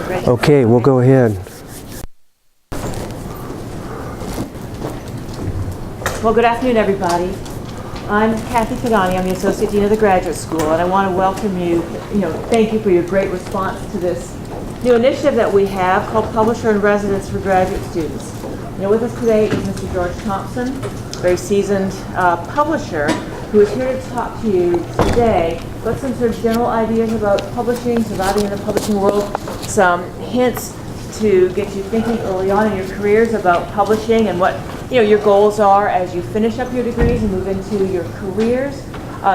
Okay, we'll go ahead. Well, good afternoon, everybody. I'm Kathy Pagani. I'm the Associate Dean of the Graduate School, and I want to welcome you. Thank you for your great response to this new initiative that we have called Publisher in Residence for Graduate Students. With us today is Mr. George Thompson, very seasoned publisher, who is here to talk to you today about some sort of general ideas about publishing, surviving in the publishing world, some hints to get you thinking early on in your careers about publishing and what your goals are as you finish up your degrees and move into your careers.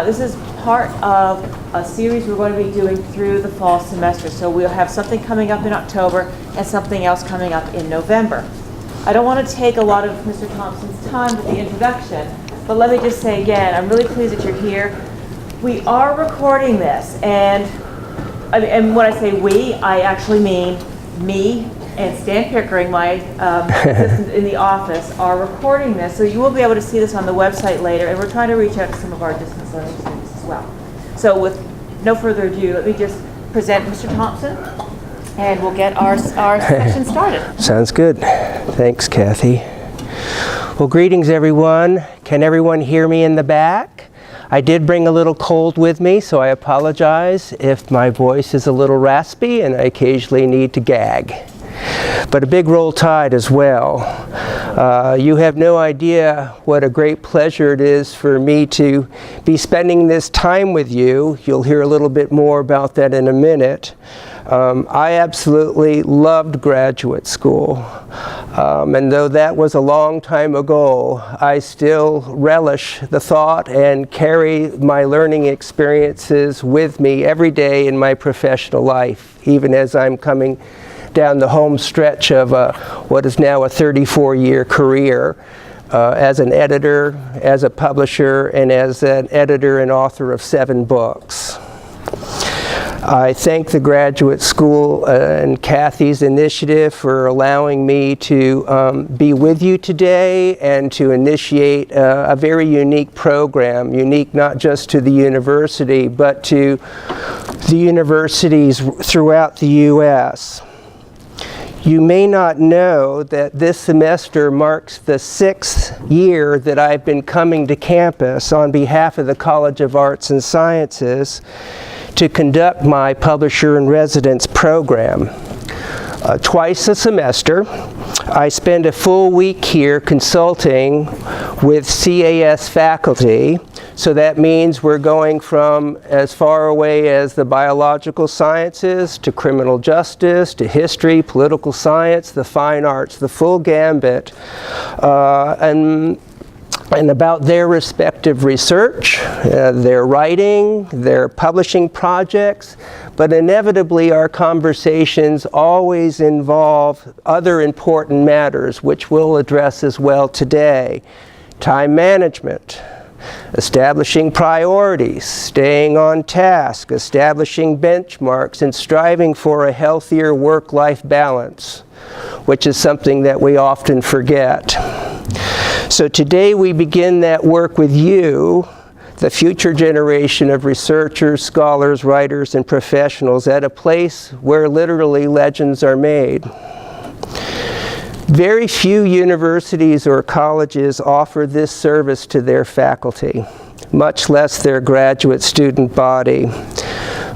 This is part of a series we're going to be doing through the fall semester. So we'll have something coming up in October and something else coming up in November. I don't want to take a lot of Mr. Thompson's time with the introduction, but let me just say again, I'm really pleased that you're here. We are recording this, and when I say we, I actually mean me and Stan Pickering, my assistant in the office, are recording this, so you will be able to see this on the website later, and we're trying to reach out to some of our distance learning students as well. So with no further ado, let me just present Mr. Thompson, and we'll get our session started. Sounds good. Thanks, Kathy. Well, greetings, everyone. Can everyone hear me in the back? I did bring a little cold with me, so I apologize if my voice is a little raspy and I occasionally need to gag. But a big roll tide as well. You have no idea what a great pleasure it is for me to be spending this time with you. You'll hear a little bit more about that in a minute. I absolutely loved graduate school. And though that was a long time ago, I still relish the thought and carry my learning experiences with me every day in my professional life, even as I'm coming down the home stretch of what is now a 34-year career as an editor, as a publisher, and as an editor and author of 7 books. I thank the graduate school and Kathy's initiative for allowing me to be with you today and to initiate a very unique program, unique not just to the university, but to the universities throughout the U.S. You may not know that this semester marks the 6th year that I've been coming to campus on behalf of the College of Arts and Sciences to conduct my Publisher in Residence program. Twice a semester, I spend a full week here consulting with CAS faculty. So that means we're going from as far away as the biological sciences to criminal justice to history, political science, the fine arts, the full gambit, and about their respective research, their writing, their publishing projects, but inevitably our conversations always involve other important matters, which we'll address as well today. Time management, establishing priorities, staying on task, establishing benchmarks, and striving for a healthier work-life balance, which is something that we often forget. So today we begin that work with you, the future generation of researchers, scholars, writers, and professionals at a place where literally legends are made. Very few universities or colleges offer this service to their faculty, much less their graduate student body.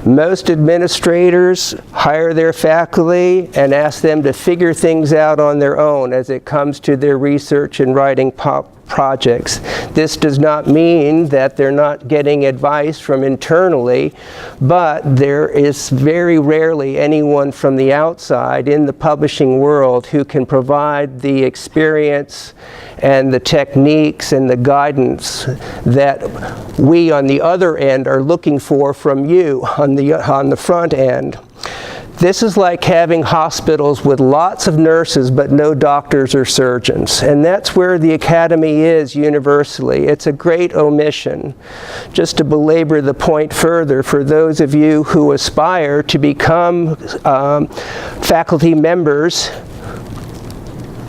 Most administrators hire their faculty and ask them to figure things out on their own as it comes to their research and writing projects. This does not mean that they're not getting advice from internally, but there is very rarely anyone from the outside in the publishing world who can provide the experience and the techniques and the guidance that we on the other end are looking for from you on the front end. This is like having hospitals with lots of nurses but no doctors or surgeons. And that's where the academy is universally. It's a great omission. Just to belabor the point further, for those of you who aspire to become faculty members,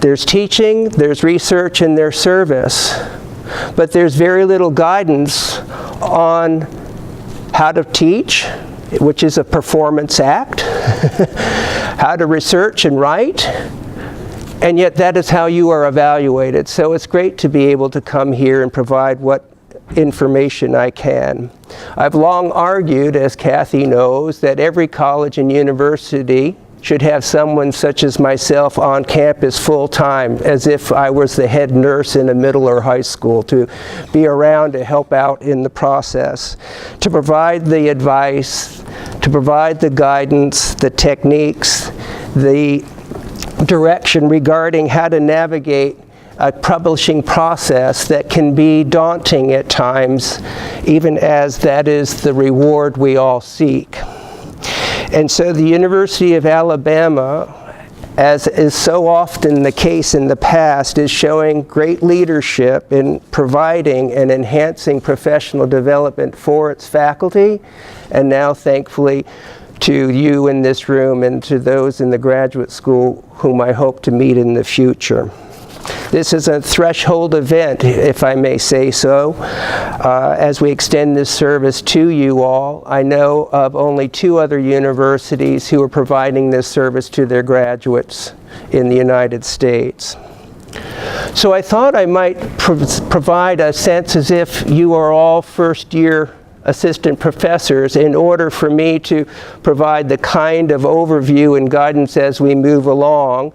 there's teaching, there's research, and there's service. But there's very little guidance on how to teach, which is a performance act, how to research and write, and yet that is how you are evaluated. So it's great to be able to come here and provide what information I can. I've long argued, as Kathy knows, that every college and university should have someone such as myself on campus full-time, as if I was the head nurse in a middle or high school, to be around to help out in the process, to provide the advice, to provide the guidance, the techniques, the direction regarding how to navigate a publishing process that can be daunting at times, even as that is the reward we all seek. And so the University of Alabama, as is so often the case in the past, is showing great leadership in providing and enhancing professional development for its faculty, and now thankfully to you in this room and to those in the graduate school whom I hope to meet in the future. This is a threshold event, if I may say so, as we extend this service to you all. I know of only 2 other universities who are providing this service to their graduates in the United States. So I thought I might provide a sense as if you are all first-year assistant professors in order for me to provide the kind of overview and guidance as we move along.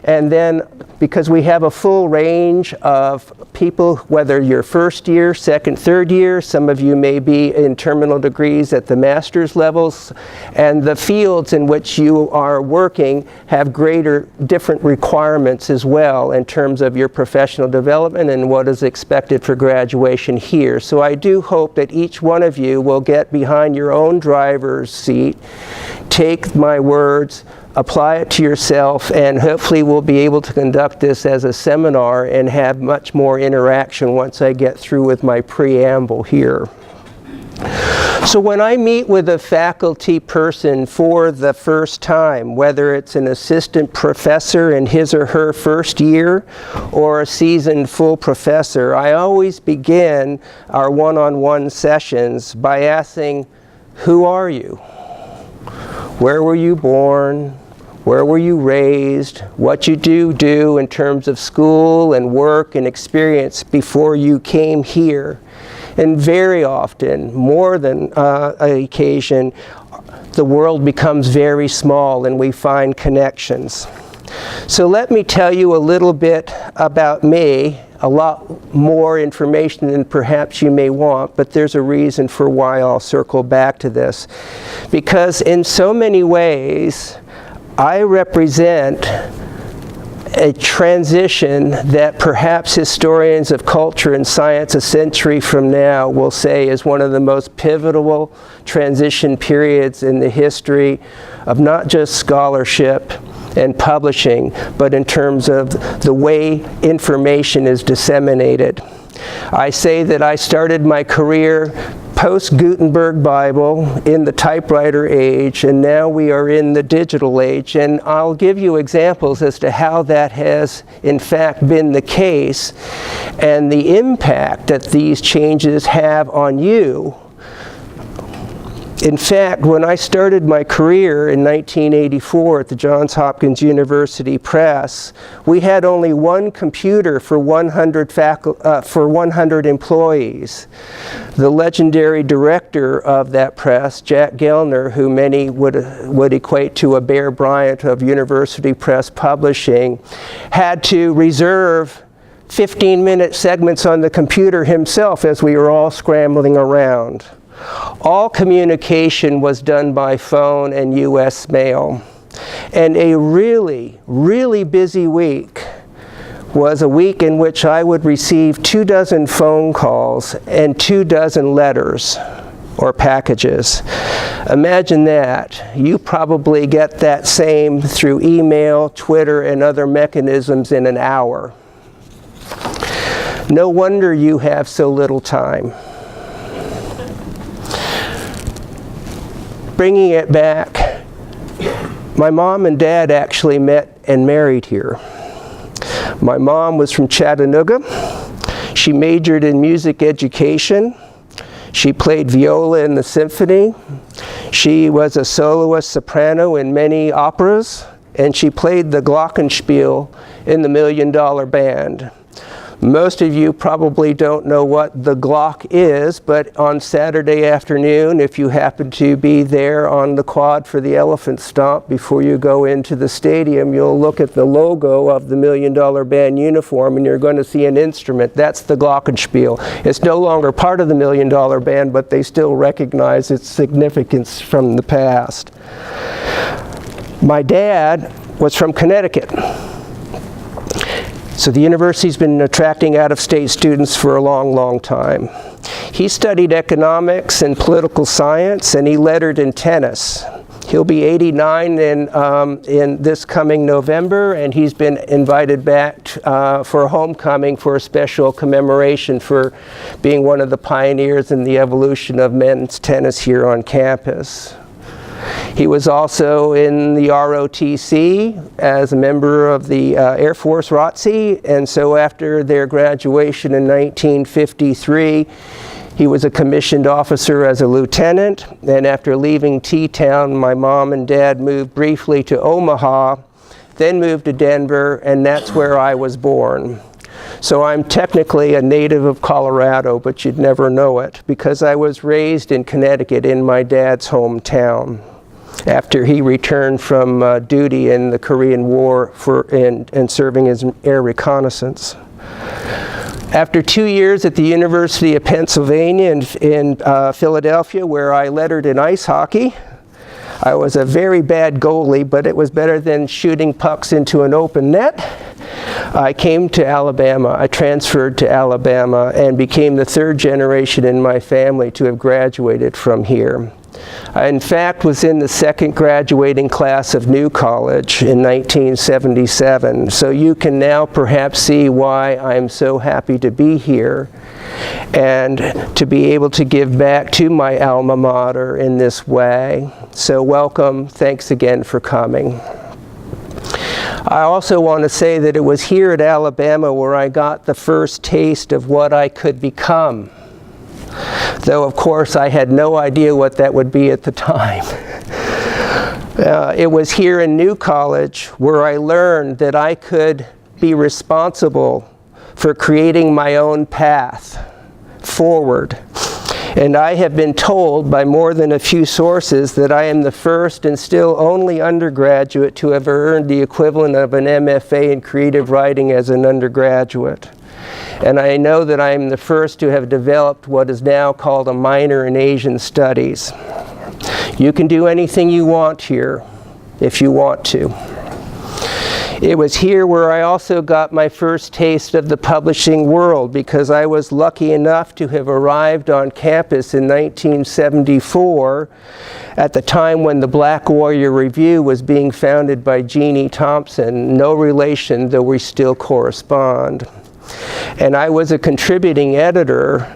And then, because we have a full range of people, whether you're first year, second, third year, some of you may be in terminal degrees at the master's levels, and the fields in which you are working have different requirements as well in terms of your professional development and what is expected for graduation here. So I do hope that each one of you will get behind your own driver's seat, take my words, apply it to yourself, and hopefully we'll be able to conduct this as a seminar and have much more interaction once I get through with my preamble here. So when I meet with a faculty person for the first time, whether it's an assistant professor in his or her first year or a seasoned full professor, I always begin our one-on-one sessions by asking, who are you? Where were you born? Where were you raised? What you do in terms of school and work and experience before you came here? And very often, more than an occasion, the world becomes very small and we find connections. So let me tell you a little bit about me, a lot more information than perhaps you may want, but there's a reason for why I'll circle back to this. Because in so many ways, I represent a transition that perhaps historians of culture and science a century from now will say is one of the most pivotal transition periods in the history of not just scholarship and publishing, but in terms of the way information is disseminated. I say that I started my career post-Gutenberg Bible in the typewriter age, and now we are in the digital age. And I'll give you examples as to how that has in fact been the case and the impact that these changes have on you. In fact, when I started my career in 1984 at the Johns Hopkins University Press, we had only one computer for 100 employees. The legendary director of that press, Jack Gellner, who many would equate to a Bear Bryant of University Press Publishing, had to reserve 15-minute segments on the computer himself as we were all scrambling around. All communication was done by phone and U.S. mail. And a really, really busy week was a week in which I would receive 24 phone calls and 24 letters or packages. Imagine that. You probably get that same through email, Twitter, and other mechanisms in an hour. No wonder you have so little time. Bringing it back, my mom and dad actually met and married here. My mom was from Chattanooga. She majored in music education. She played viola in the symphony. She was a soloist soprano in many operas, and she played the glockenspiel in the $1 Million Band. Most of you probably don't know what the Glock is, but on Saturday afternoon, if you happen to be there on the quad for the elephant stomp before you go into the stadium, you'll look at the logo of the $1 Million Band uniform and you're going to see an instrument. That's the glockenspiel. It's no longer part of the $1 Million Band, but they still recognize its significance from the past. My dad was from Connecticut. So the university's been attracting out-of-state students for a long, long time. He studied economics and political science, and he lettered in tennis. He'll be 89 in this coming November, and he's been invited back for a homecoming for a special commemoration for being one of the pioneers in the evolution of men's tennis here on campus. He was also in the ROTC as a member of the Air Force ROTC, and so after their graduation in 1953, he was a commissioned officer as a lieutenant, and after leaving T-Town, my mom and dad moved briefly to Omaha, then moved to Denver, and that's where I was born. So I'm technically a native of Colorado, but you'd never know it, because I was raised in Connecticut in my dad's hometown after he returned from duty in the Korean War and serving as air reconnaissance. After 2 years at the University of Pennsylvania in Philadelphia, where I lettered in ice hockey, I was a very bad goalie, but it was better than shooting pucks into an open net. I came to Alabama. I transferred to Alabama and became the third generation in my family to have graduated from here. I, in fact, was in the second graduating class of New College in 1977, so you can now perhaps see why I'm so happy to be here and to be able to give back to my alma mater in this way. So welcome, thanks again for coming. I also want to say that it was here at Alabama where I got the first taste of what I could become. Though, of course, I had no idea what that would be at the time. It was here in New College where I learned that I could be responsible for creating my own path forward. And I have been told by more than a few sources that I am the first and still only undergraduate to have earned the equivalent of an MFA in creative writing as an undergraduate. And I know that I am the first to have developed what is now called a minor in Asian Studies. You can do anything you want here, if you want to. It was here where I also got my first taste of the publishing world, because I was lucky enough to have arrived on campus in 1974 at the time when the Black Warrior Review was being founded by Jeannie Thompson, no relation, though we still correspond. And I was a contributing editor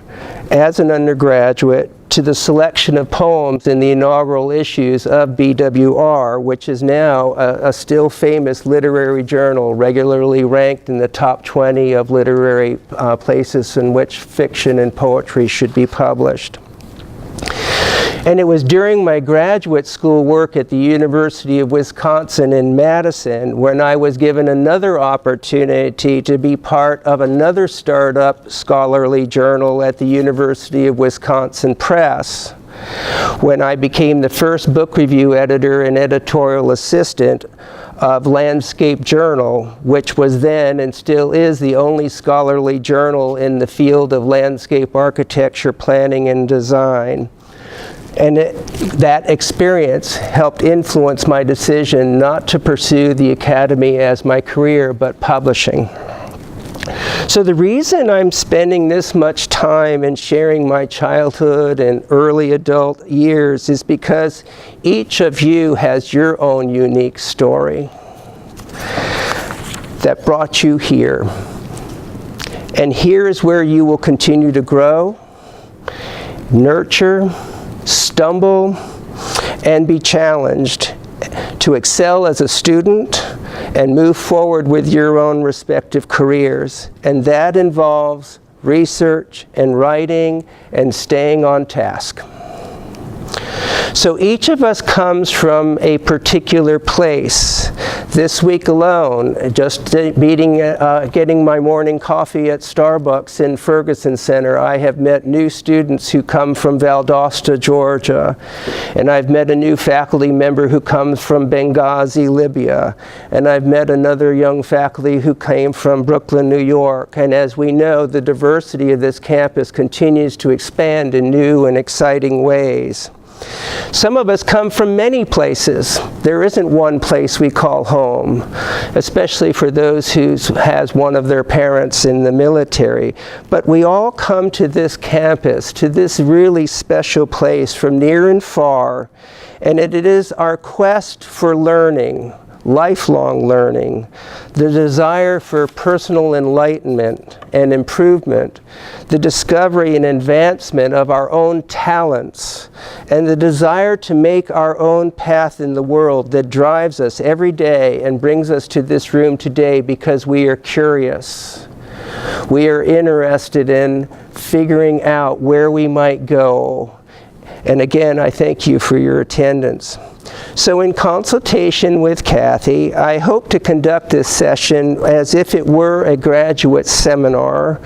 as an undergraduate to the selection of poems in the inaugural issues of BWR, which is now a still famous literary journal, regularly ranked in the top 20 of literary places in which fiction and poetry should be published. And it was during my graduate school work at the University of Wisconsin in Madison when I was given another opportunity to be part of another startup scholarly journal at the University of Wisconsin Press, when I became the first book review editor and editorial assistant of Landscape Journal, which was then and still is the only scholarly journal in the field of landscape architecture, planning, and design. And that experience helped influence my decision not to pursue the academy as my career, but publishing. So the reason I'm spending this much time and sharing my childhood and early adult years is because each of you has your own unique story that brought you here. And here is where you will continue to grow, nurture, stumble, and be challenged to excel as a student and move forward with your own respective careers. And that involves research and writing and staying on task. So each of us comes from a particular place. This week alone, just getting my morning coffee at Starbucks in Ferguson Center, I have met new students who come from Valdosta, Georgia. And I've met a new faculty member who comes from Benghazi, Libya. And I've met another young faculty who came from Brooklyn, New York. And as we know, the diversity of this campus continues to expand in new and exciting ways. Some of us come from many places. There isn't one place we call home, especially for those who has one of their parents in the military. But we all come to this campus, to this really special place from near and far, and it is our quest for learning, lifelong learning, the desire for personal enlightenment and improvement, the discovery and advancement of our own talents, and the desire to make our own path in the world that drives us every day and brings us to this room today because we are curious. We are interested in figuring out where we might go. And again, I thank you for your attendance. So in consultation with Kathy, I hope to conduct this session as if it were a graduate seminar.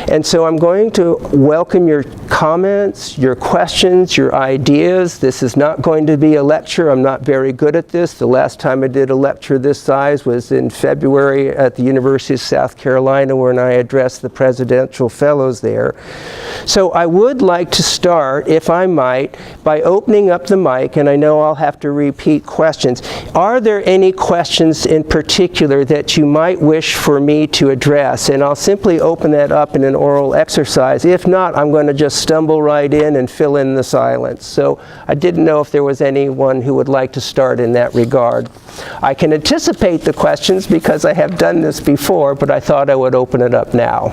And so I'm going to welcome your comments, your questions, your ideas. This is not going to be a lecture. I'm not very good at this. The last time I did a lecture this size was in February at the University of South Carolina when I addressed the presidential fellows there. So I would like to start, if I might, by opening up the mic, and I know I'll have to repeat questions. Are there any questions in particular that you might wish for me to address? And I'll simply open that up in an oral exercise. If not, I'm going to just stumble right in and fill in the silence. So I didn't know if there was anyone who would like to start in that regard. I can anticipate the questions because I have done this before, but I thought I would open it up now.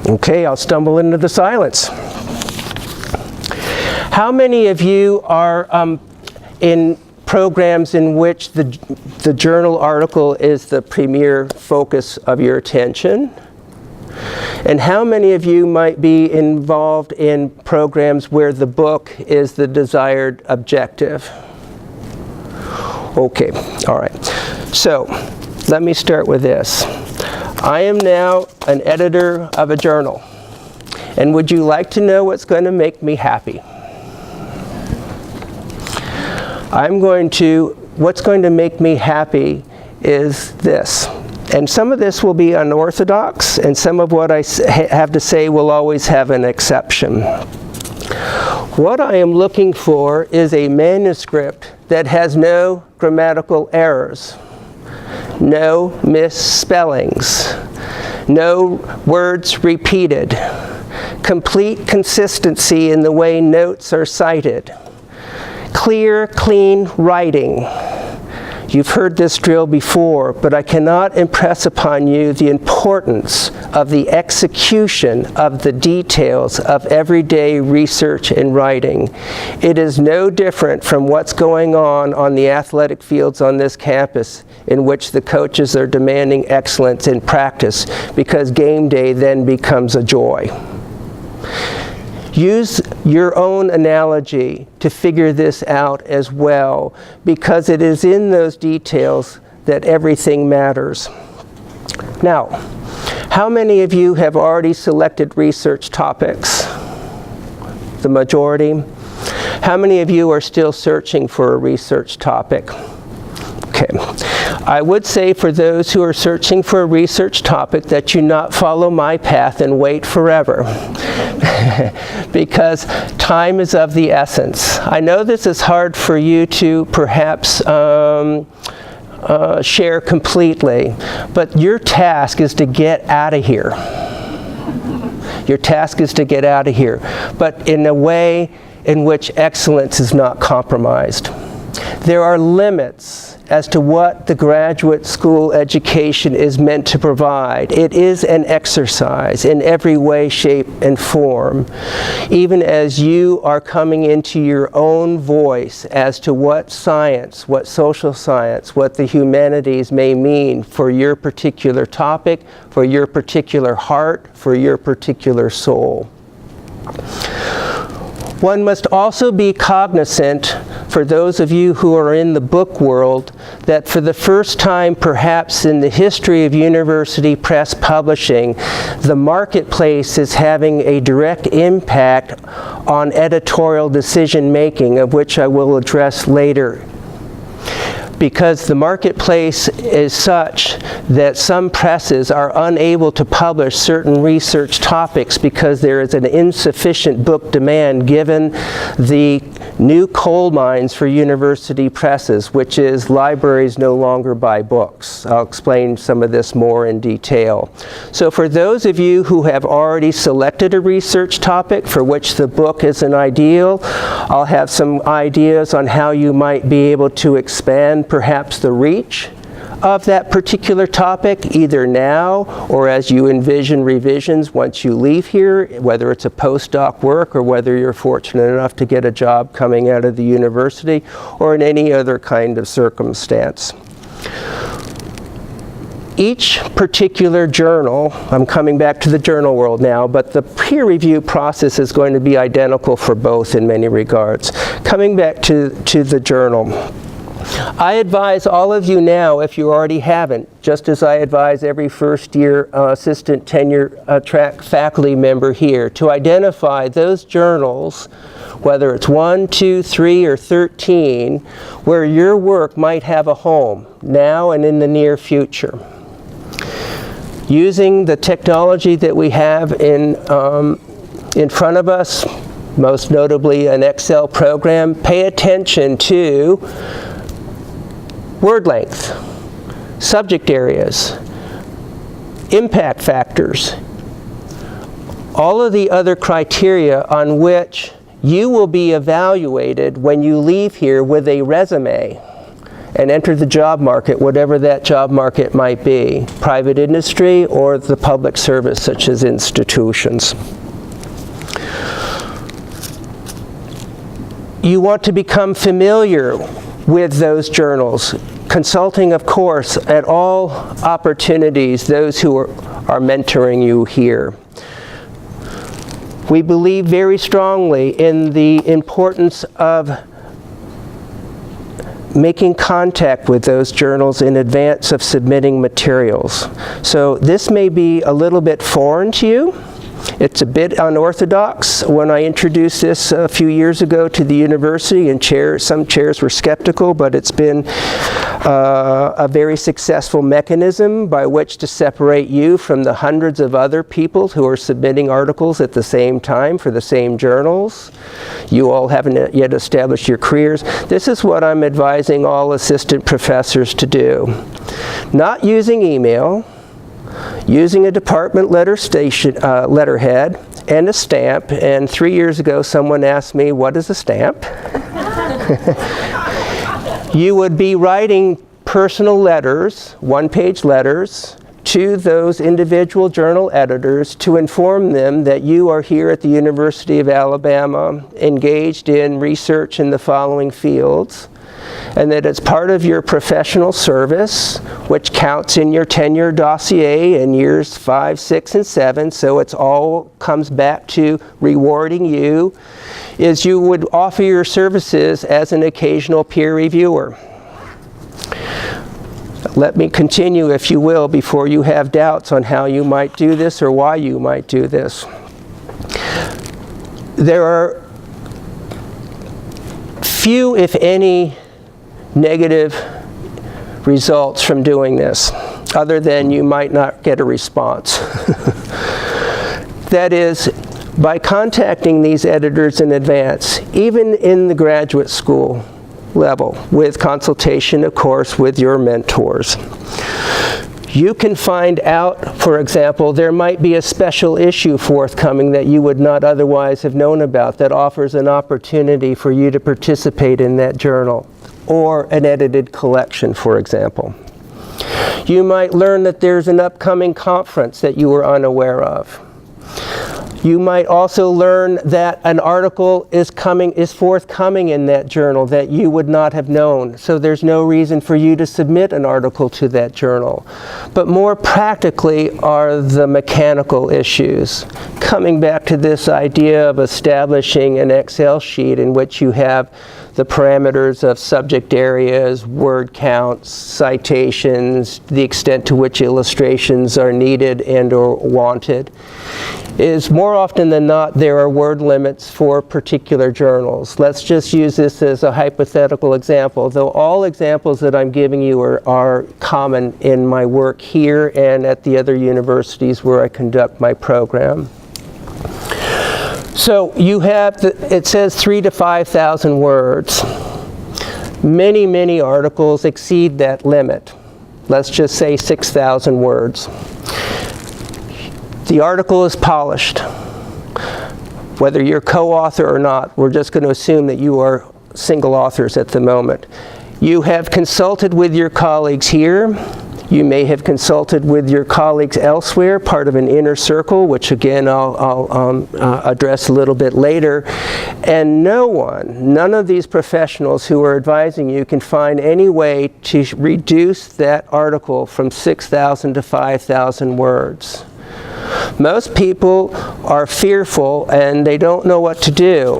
Okay, I'll stumble into the silence. How many of you are in programs in which the journal article is the premier focus of your attention? And how many of you might be involved in programs where the book is the desired objective? Okay, all right. So let me start with this. I am now an editor of a journal. And would you like to know what's going to make me happy? What's going to make me happy is this. And some of this will be unorthodox, and some of what I have to say will always have an exception. What I am looking for is a manuscript that has no grammatical errors, no misspellings, no words repeated, complete consistency in the way notes are cited, clear, clean writing. You've heard this drill before, but I cannot impress upon you the importance of the execution of the details of everyday research and writing. It is no different from what's going on the athletic fields on this campus, in which the coaches are demanding excellence in practice, because game day then becomes a joy. Use your own analogy to figure this out as well, because it is in those details that everything matters. Now, how many of you have already selected research topics? The majority. How many of you are still searching for a research topic? Okay. I would say for those who are searching for a research topic that you not follow my path and wait forever. Because time is of the essence. I know this is hard for you to perhaps share completely, but your task is to get out of here. Your task is to get out of here, but in a way in which excellence is not compromised. There are limits as to what the graduate school education is meant to provide. It is an exercise in every way, shape, and form, even as you are coming into your own voice as to what science, what social science, what the humanities may mean for your particular topic, for your particular heart, for your particular soul. One must also be cognizant, for those of you who are in the book world, that for the first time perhaps in the history of university press publishing, the marketplace is having a direct impact on editorial decision making, of which I will address later. Because the marketplace is such that some presses are unable to publish certain research topics because there is an insufficient book demand given the new coal mines for university presses, which is libraries no longer buy books. I'll explain some of this more in detail. So for those of you who have already selected a research topic for which the book is an ideal, I'll have some ideas on how you might be able to expand perhaps the reach of that particular topic, either now or as you envision revisions once you leave here, whether it's a postdoc work or whether you're fortunate enough to get a job coming out of the university or in any other kind of circumstance. Each particular journal, I'm coming back to the journal world now, but the peer review process is going to be identical for both in many regards. Coming back to the journal. I advise all of you now, if you already haven't, just as I advise every first-year assistant tenure-track faculty member here, to identify those journals, whether it's 1, 2, 3, or 13, where your work might have a home, now and in the near future. Using the technology that we have in front of us, most notably an Excel program, pay attention to word length, subject areas, impact factors, all of the other criteria on which you will be evaluated when you leave here with a resume and enter the job market, whatever that job market might be, private industry or the public service such as institutions. You want to become familiar with those journals, consulting, of course, at all opportunities those who are mentoring you here. We believe very strongly in the importance of making contact with those journals in advance of submitting materials. So this may be a little bit foreign to you. It's a bit unorthodox. When I introduced this a few years ago to the university, and some chairs were skeptical, but it's been a very successful mechanism by which to separate you from the hundreds of other people who are submitting articles at the same time for the same journals. You all haven't yet established your careers. This is what I'm advising all assistant professors to do. Not using email, using a department letterhead and a stamp. And 3 years ago, someone asked me, what is a stamp? You would be writing personal letters, one-page letters, to those individual journal editors to inform them that you are here at the University of Alabama engaged in research in the following fields, and that it's part of your professional service, which counts in your tenure dossier in years 5, 6, and 7, so it's all comes back to rewarding you, is you would offer your services as an occasional peer reviewer. Let me continue, if you will, before you have doubts on how you might do this or why you might do this. There are few, if any, negative results from doing this, other than you might not get a response. That is, by contacting these editors in advance, even in the graduate school level, with consultation, of course, with your mentors, you can find out, for example, there might be a special issue forthcoming that you would not otherwise have known about that offers an opportunity for you to participate in that journal, or an edited collection, for example. You might learn that there's an upcoming conference that you were unaware of. You might also learn that an article is forthcoming in that journal that you would not have known. So there's no reason for you to submit an article to that journal. But more practically are the mechanical issues. Coming back to this idea of establishing an Excel sheet in which you have the parameters of subject areas, word counts, citations, the extent to which illustrations are needed and or wanted, is more often than not there are word limits for particular journals. Let's just use this as a hypothetical example, though all examples that I'm giving you are common in my work here and at the other universities where I conduct my program. So you have, it says 3,000 to 5,000 words. Many, many articles exceed that limit. Let's just say 6,000 words. The article is polished. Whether you're co-author or not, we're just going to assume that you are single authors at the moment. You have consulted with your colleagues here. You may have consulted with your colleagues elsewhere, part of an inner circle, which again I'll address a little bit later. And none of these professionals who are advising you can find any way to reduce that article from 6,000 to 5,000 words. Most people are fearful and they don't know what to do.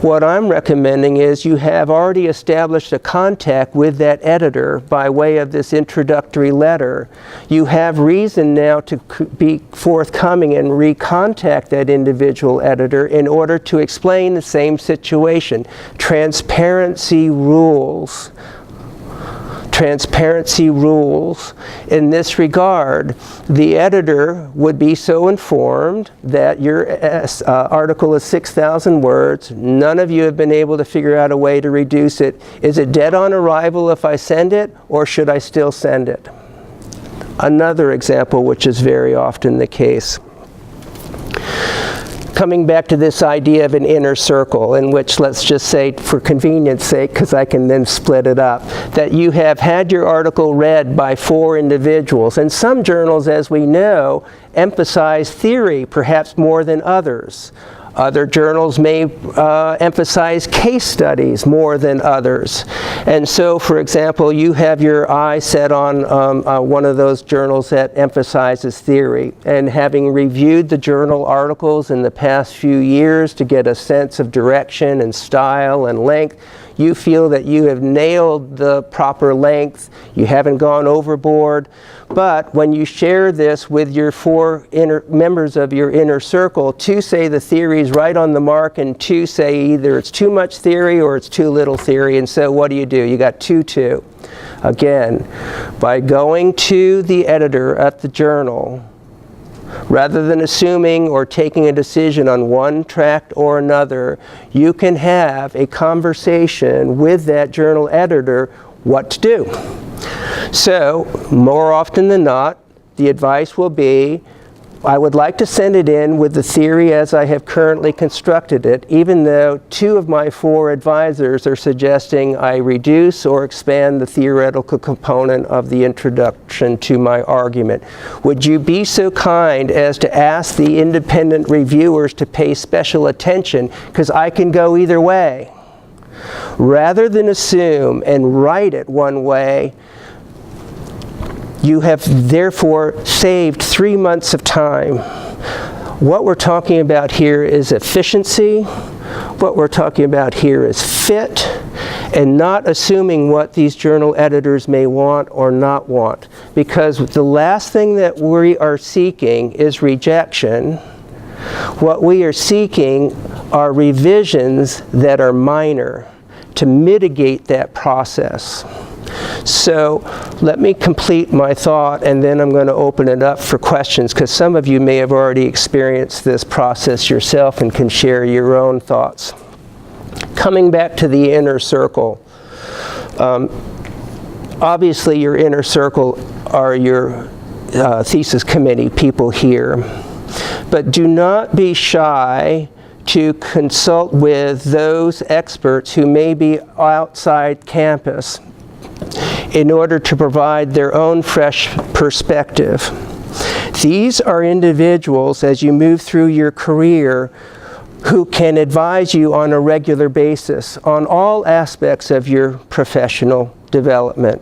What I'm recommending is you have already established a contact with that editor by way of this introductory letter. You have reason now to be forthcoming and recontact that individual editor in order to explain the same situation. Transparency rules. Transparency rules. In this regard, the editor would be so informed that your article is 6,000 words. None of you have been able to figure out a way to reduce it. Is it dead on arrival if I send it, or should I still send it? Another example, which is very often the case. Coming back to this idea of an inner circle, in which, let's just say, for convenience sake, because I can then split it up, that you have had your article read by 4 individuals. And some journals, as we know, emphasize theory perhaps more than others. Other journals may emphasize case studies more than others. And so, for example, you have your eye set on one of those journals that emphasizes theory. And having reviewed the journal articles in the past few years to get a sense of direction and style and length, you feel that you have nailed the proper length, you haven't gone overboard. But when you share this with your 4 members of your inner circle, 2 say the theory is right on the mark, and 2 say either it's too much theory or it's too little theory. And so what do? You got 2-2. Again, by going to the editor at the journal, rather than assuming or taking a decision on one tract or another, you can have a conversation with that journal editor what to do. So, more often than not, the advice will be, I would like to send it in with the theory as I have currently constructed it, even though 2 of my 4 advisors are suggesting I reduce or expand the theoretical component of the introduction to my argument. Would you be so kind as to ask the independent reviewers to pay special attention, because I can go either way. Rather than assume and write it one way, you have therefore saved 3 months of time. What we're talking about here is efficiency. What we're talking about here is fit, and not assuming what these journal editors may want or not want. Because the last thing that we are seeking is rejection. What we are seeking are revisions that are minor to mitigate that process. So let me complete my thought, and then I'm going to open it up for questions, because some of you may have already experienced this process yourself and can share your own thoughts. Coming back to the inner circle, obviously your inner circle are your thesis committee people here, but do not be shy to consult with those experts who may be outside campus in order to provide their own fresh perspective. These are individuals, as you move through your career, who can advise you on a regular basis on all aspects of your professional development.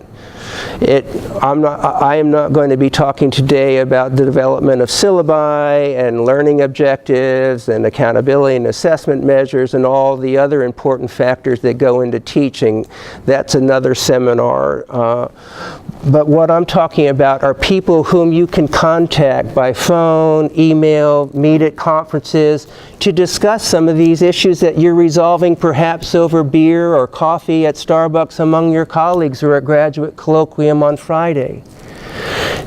I am not going to be talking today about the development of syllabi and learning objectives and accountability and assessment measures and all the other important factors that go into teaching. That's another seminar. But what I'm talking about are people whom you can contact by phone, email, meet at conferences to discuss some of these issues that you're resolving perhaps over beer or coffee at Starbucks among your colleagues or at graduate colloquium on Friday.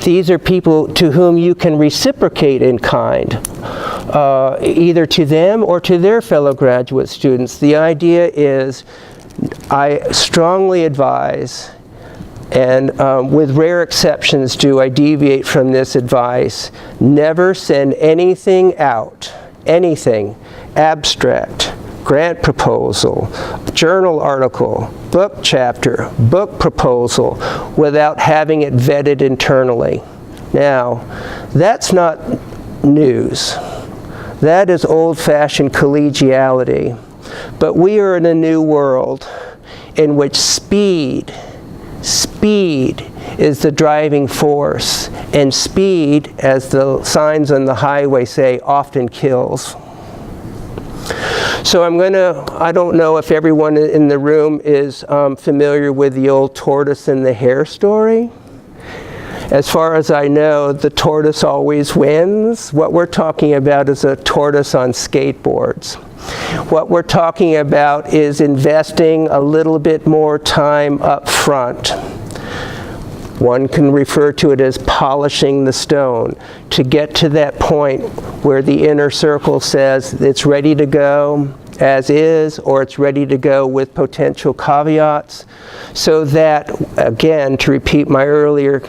These are people to whom you can reciprocate in kind, either to them or to their fellow graduate students. The idea is, I strongly advise, and with rare exceptions do I deviate from this advice, never send anything out, anything, abstract, grant proposal, journal article, book chapter, book proposal, without having it vetted internally. Now, that's not news. That is old-fashioned collegiality. But we are in a new world in which speed is the driving force, and speed, as the signs on the highway say, often kills. So I don't know if everyone in the room is familiar with the old tortoise and the hare story. As far as I know, the tortoise always wins. What we're talking about is a tortoise on skateboards. What we're talking about is investing a little bit more time up front. One can refer to it as polishing the stone to get to that point where the inner circle says it's ready to go as is, or it's ready to go with potential caveats, so that, again, to repeat my earlier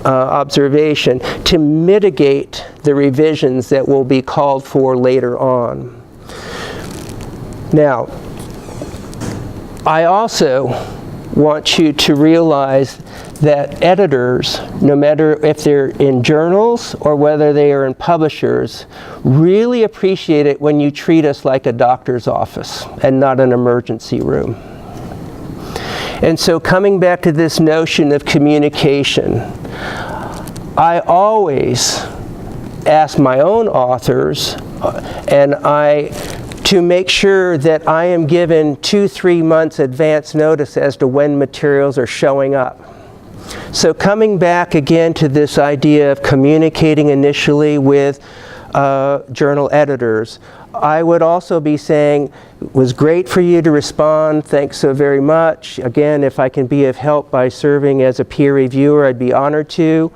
observation, to mitigate the revisions that will be called for later on. Now, I also want you to realize that editors, no matter if they're in journals or whether they are in publishers, really appreciate it when you treat us like a doctor's office and not an emergency room. And so coming back to this notion of communication, I always ask my own authors to make sure that I am given 2-3 months advance notice as to when materials are showing up. So coming back again to this idea of communicating initially with journal editors, I would also be saying, it was great for you to respond, thanks so very much. Again, if I can be of help by serving as a peer reviewer, I'd be honored to.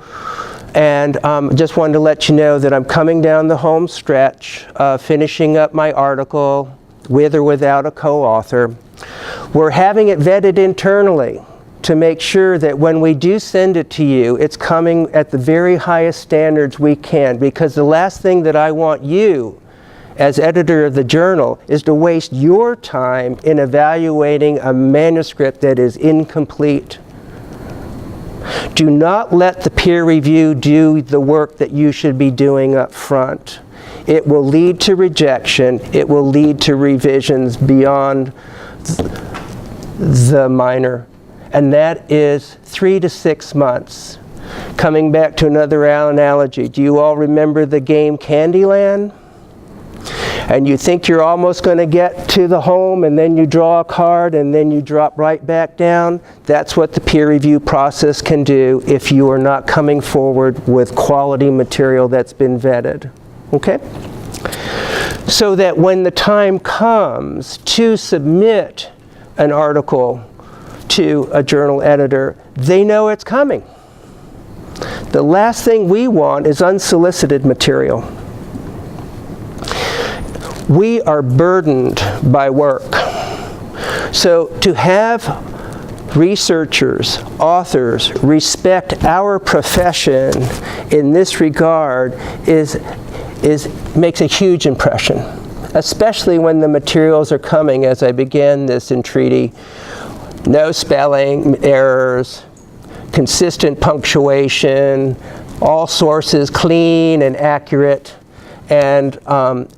And just wanted to let you know that I'm coming down the home stretch, finishing up my article with or without a co-author. We're having it vetted internally to make sure that when we do send it to you, it's coming at the very highest standards we can, because the last thing that I want you, as editor of the journal, is to waste your time in evaluating a manuscript that is incomplete. Do not let the peer review do the work that you should be doing up front. It will lead to rejection. It will lead to revisions beyond the minor. And that is 3 to 6 months. Coming back to another analogy, do you all remember the game Candyland? And you think you're almost going to get to the home, and then you draw a card, and then you drop right back down? That's what the peer review process can do if you are not coming forward with quality material that's been vetted. Okay? So that when the time comes to submit an article to a journal editor, they know it's coming. The last thing we want is unsolicited material. We are burdened by work. So to have researchers, authors respect our profession in this regard makes a huge impression, especially when the materials are coming, as I began this entreaty, no spelling errors, consistent punctuation, all sources clean and accurate, and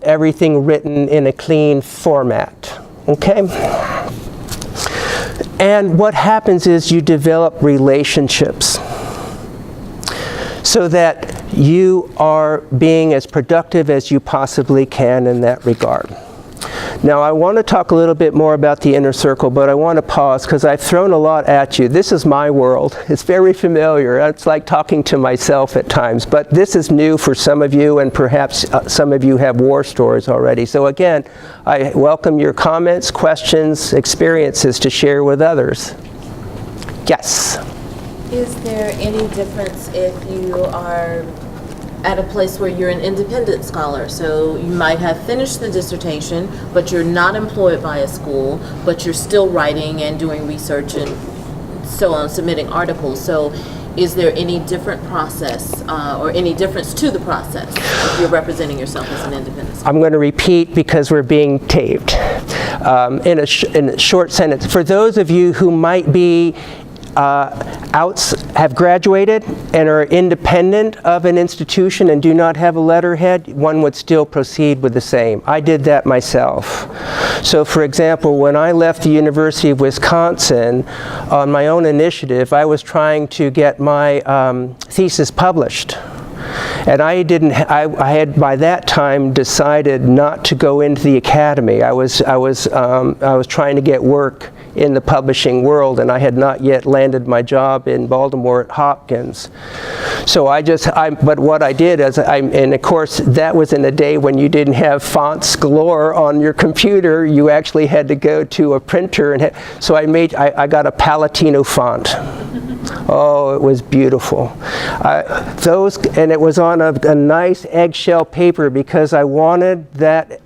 everything written in a clean format. Okay? And what happens is you develop relationships so that you are being as productive as you possibly can in that regard. Now, I want to talk a little bit more about the inner circle, but I want to pause because I've thrown a lot at you. This is my world. It's very familiar. It's like talking to myself at times, but this is new for some of you, and perhaps some of you have war stories already. So again, I welcome your comments, questions, experiences to share with others. Yes? Is there any difference if you are at a place where you're an independent scholar? So you might have finished the dissertation, but you're not employed by a school, but you're still writing and doing research and so on, submitting articles. So is there any different process or any difference to the process if you're representing yourself as an independent scholar? I'm going to repeat because we're being taped. In a short sentence, for those of you who might be have graduated and are independent of an institution and do not have a letterhead, one would still proceed with the same. I did that myself. So for example, when I left the University of Wisconsin on my own initiative, I was trying to get my thesis published. And I had by that time decided not to go into the academy. I was trying to get work in the publishing world, and I had not yet landed my job in Baltimore at Hopkins. So but what I did is, and of course that was in a day when you didn't have fonts galore on your computer. You actually had to go to a printer, and so I got a Palatino font. Oh, it was beautiful. And it was on a nice eggshell paper because I wanted that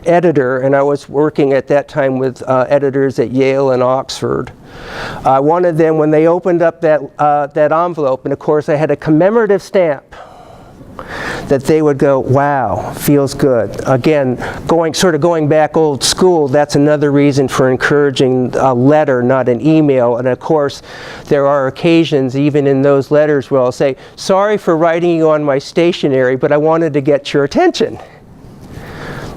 editor, and I was working at that time with editors at Yale and Oxford. I wanted them, when they opened up that envelope, and of course I had a commemorative stamp, that they would go, wow, feels good. Again, going back old school, that's another reason for encouraging a letter, not an email. And of course, there are occasions, even in those letters, where I'll say, sorry for writing you on my stationery, but I wanted to get your attention.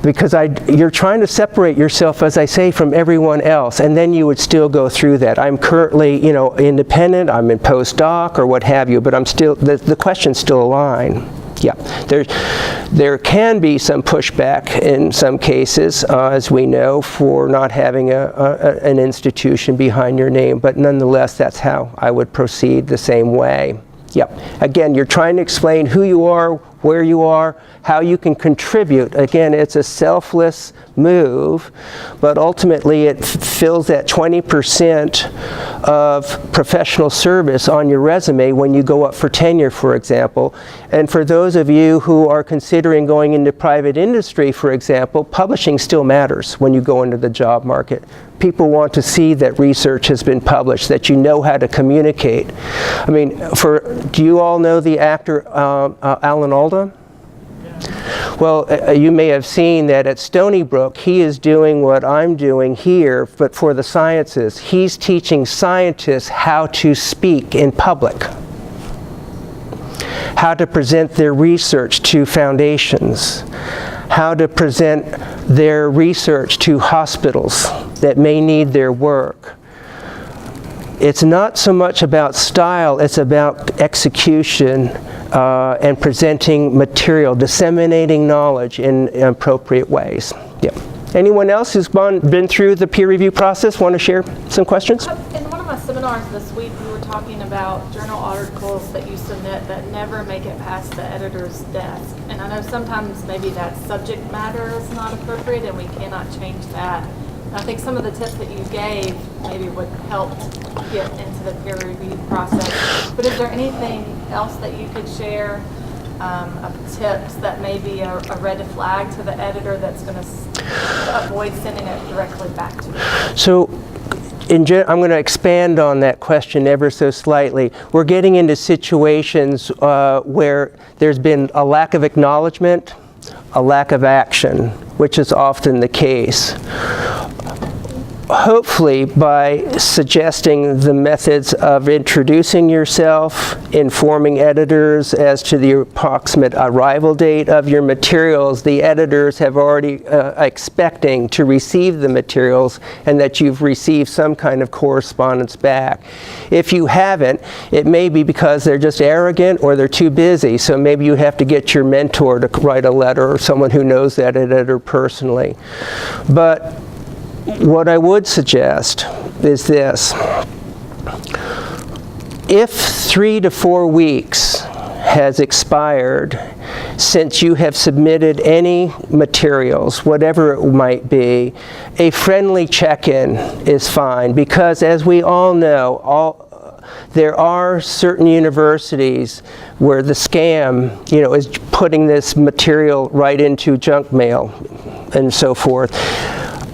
Because you're trying to separate yourself, as I say, from everyone else, and then you would still go through that. I'm currently, independent, I'm in postdoc or what have you, but I'm still, the questions still align. Yeah, there can be some pushback in some cases, as we know, for not having an institution behind your name, but nonetheless, that's how I would proceed the same way. Yeah, again, you're trying to explain who you are, where you are, how you can contribute. Again, it's a selfless move, but ultimately it fills that 20% of professional service on your resume when you go up for tenure, for example. And for those of you who are considering going into private industry, for example, publishing still matters when you go into the job market. People want to see that research has been published, that you know how to communicate. I mean, do you all know the actor Alan Alda? Well, you may have seen that at Stony Brook, he is doing what I'm doing here, but for the sciences. He's teaching scientists how to speak in public, how to present their research to foundations, how to present their research to hospitals that may need their work. It's not so much about style, it's about execution and presenting material, disseminating knowledge in appropriate ways. Yeah. Anyone else who's been through the peer review process want to share some questions? In one of my seminars this week, we were talking about journal articles that you submit that never make it past the editor's desk. And I know sometimes maybe that subject matter is not appropriate and we cannot change that. I think some of the tips that you gave maybe would help get into the peer review process. But is there anything else that you could share of tips that may be a red flag to the editor that's going to avoid sending it directly back to you? So, I'm going to expand on that question ever so slightly. We're getting into situations where there's been a lack of acknowledgement, a lack of action, which is often the case. hopefully by suggesting the methods of introducing yourself, informing editors as to the approximate arrival date of your materials, the editors have already expecting to receive the materials and that you've received some kind of correspondence back. If you haven't, it may be because they're just arrogant or they're too busy, so maybe you have to get your mentor to write a letter or someone who knows that editor personally. But what I would suggest is this. If 3 to 4 weeks has expired since you have submitted any materials, whatever it might be, a friendly check-in is fine, because as we all know, there are certain universities where the scam, is putting this material right into junk mail and so forth.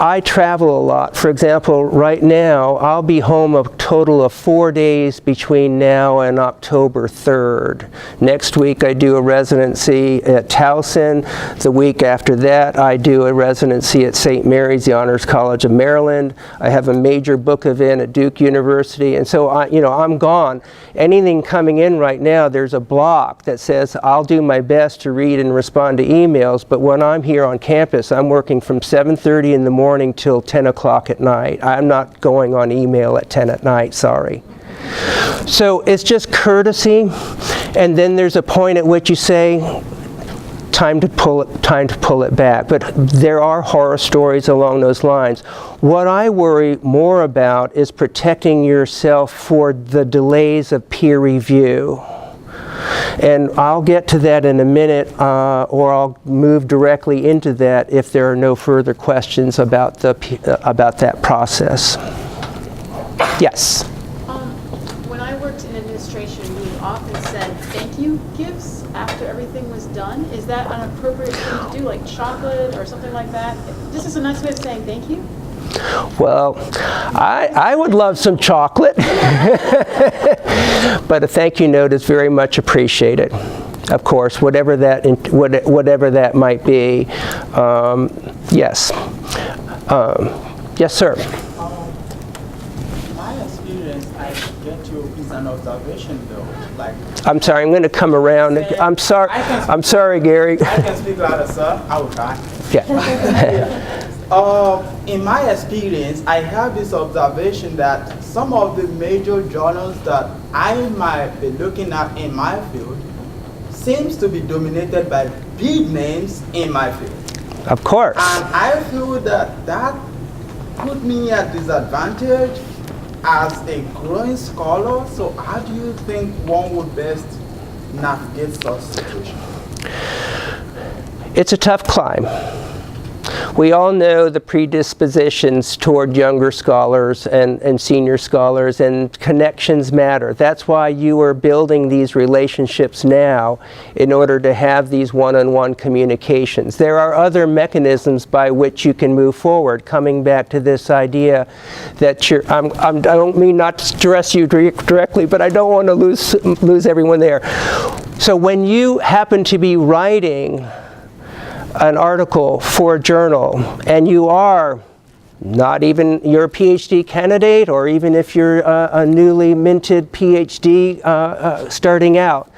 I travel a lot. For example, right now, I'll be home a total of 4 days between now and October 3rd. Next week, I do a residency at Towson. The week after that, I do a residency at St. Mary's, the Honors College of Maryland. I have a major book event at Duke University. And so, I'm gone. Anything coming in right now, there's a block that says, I'll do my best to read and respond to emails, but when I'm here on campus, I'm working from 7:30 in the morning till 10 o'clock at night. I'm not going on email at 10 at night, sorry. So it's just courtesy, and then there's a point at which you say, time to pull it back. But there are horror stories along those lines. What I worry more about is protecting yourself for the delays of peer review. And I'll get to that in a minute, or I'll move directly into that if there are no further questions about that process. Yes? When I worked in administration, we often said thank you gifts after everything was done. Is that an appropriate thing to do, like chocolate or something like that? This is a nice way of saying thank you. Well, I would love some chocolate, but a thank you note is very much appreciated. Of course, whatever that might be. Yes. Yes, sir. My experience, I get you is an observation though. Like, I'm sorry, I'm going to come around. I'm sorry, Gary. I can speak louder, sir. I will try. Yeah. In my experience, I have this observation that some of the major journals that I might be looking at in my field seems to be dominated by big names in my field. Of course. And I feel that put me at disadvantage as a growing scholar. So how do you think one would best navigate such situation? It's a tough climb. We all know the predispositions toward younger scholars and senior scholars, and connections matter. That's why you are building these relationships now in order to have these one-on-one communications. There are other mechanisms by which you can move forward, coming back to this idea that I don't mean not to stress you directly, but I don't want to lose everyone there. So when you happen to be writing an article for a journal, and you're a PhD candidate, or even if you're a newly minted PhD starting out,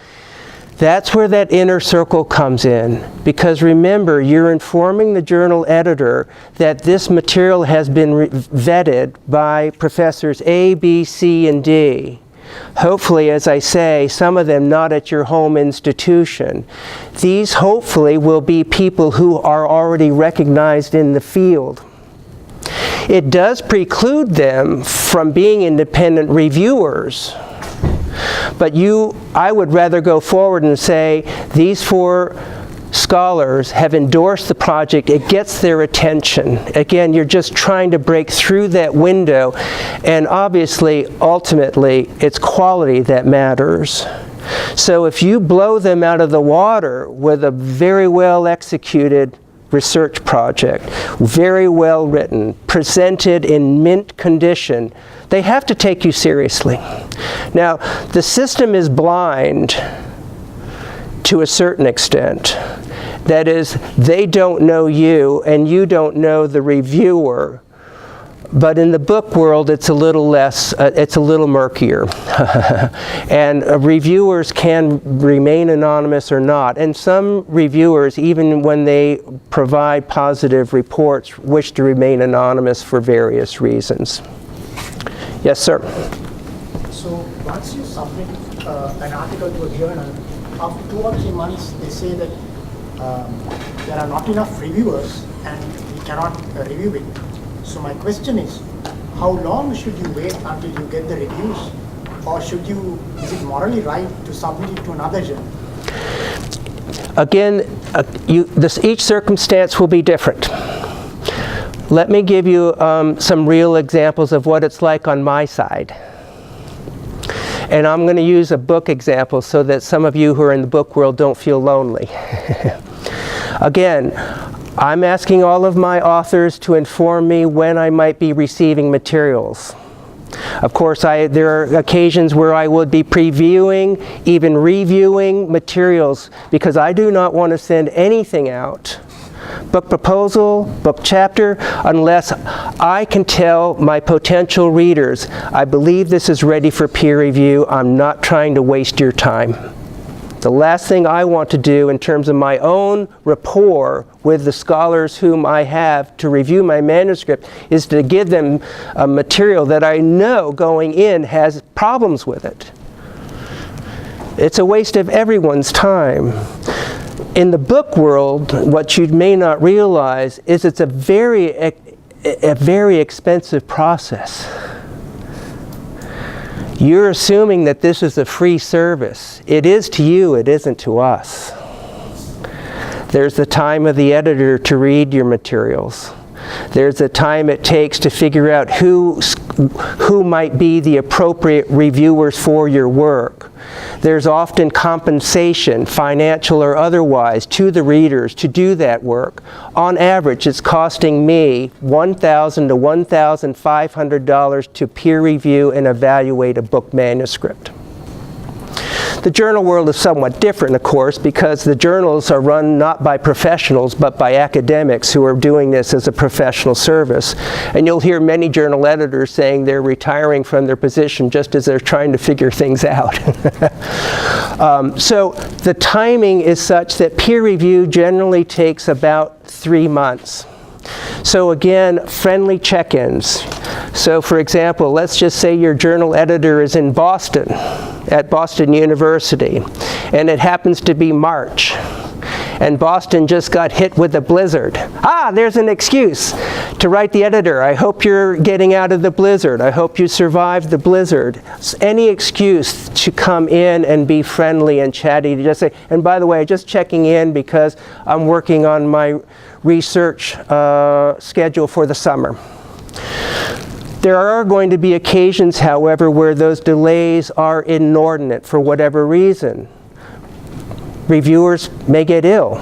that's where that inner circle comes in. Because remember, you're informing the journal editor that this material has been vetted by professors A, B, C, and D. Hopefully, as I say, some of them not at your home institution. These hopefully will be people who are already recognized in the field. It does preclude them from being independent reviewers. But I would rather go forward and say, these 4 scholars have endorsed the project. It gets their attention. Again, you're just trying to break through that window, and obviously, ultimately, it's quality that matters. So if you blow them out of the water with a very well executed research project, very well written, presented in mint condition, they have to take you seriously. Now, the system is blind to a certain extent. That is, they don't know you and you don't know the reviewer, But in the book world, it's a little less, it's a little murkier. And reviewers can remain anonymous or not. And some reviewers, even when they provide positive reports, wish to remain anonymous for various reasons. Yes, sir. So once you submit an article to a journal, after 2 or 3 months, they say that there are not enough reviewers and we cannot review it. So my question is, how long should you wait until you get the reviews? Or is it morally right to submit it to another journal? Again, each circumstance will be different. Let me give you some real examples of what it's like on my side. And I'm going to use a book example so that some of you who are in the book world don't feel lonely. Again, I'm asking all of my authors to inform me when I might be receiving materials. Of course, there are occasions where I would be previewing, even reviewing materials, because I do not want to send anything out, book proposal, book chapter, unless I can tell my potential readers, I believe this is ready for peer review. I'm not trying to waste your time. The last thing I want to do in terms of my own rapport with the scholars whom I have to review my manuscript is to give them a material that I know going in has problems with it. It's a waste of everyone's time. In the book world, what you may not realize is it's a very expensive process. You're assuming that this is a free service. It is to you, it isn't to us. There's the time of the editor to read your materials. There's the time it takes to figure out who might be the appropriate reviewers for your work. There's often compensation, financial or otherwise, to the readers to do that work. On average, it's costing me $1,000 to $1,500 to peer review and evaluate a book manuscript. The journal world is somewhat different, of course, because the journals are run not by professionals, but by academics who are doing this as a professional service. And you'll hear many journal editors saying they're retiring from their position just as they're trying to figure things out. So the timing is such that peer review generally takes about 3 months. So again, friendly check-ins. So for example, let's just say your journal editor is in Boston, at Boston University, and it happens to be March, and Boston just got hit with a blizzard. There's an excuse to write the editor. I hope you're getting out of the blizzard. I hope you survived the blizzard. Any excuse to come in and be friendly and chatty, to just say, and by the way, just checking in because I'm working on my research schedule for the summer. There are going to be occasions, however, where those delays are inordinate for whatever reason. Reviewers may get ill.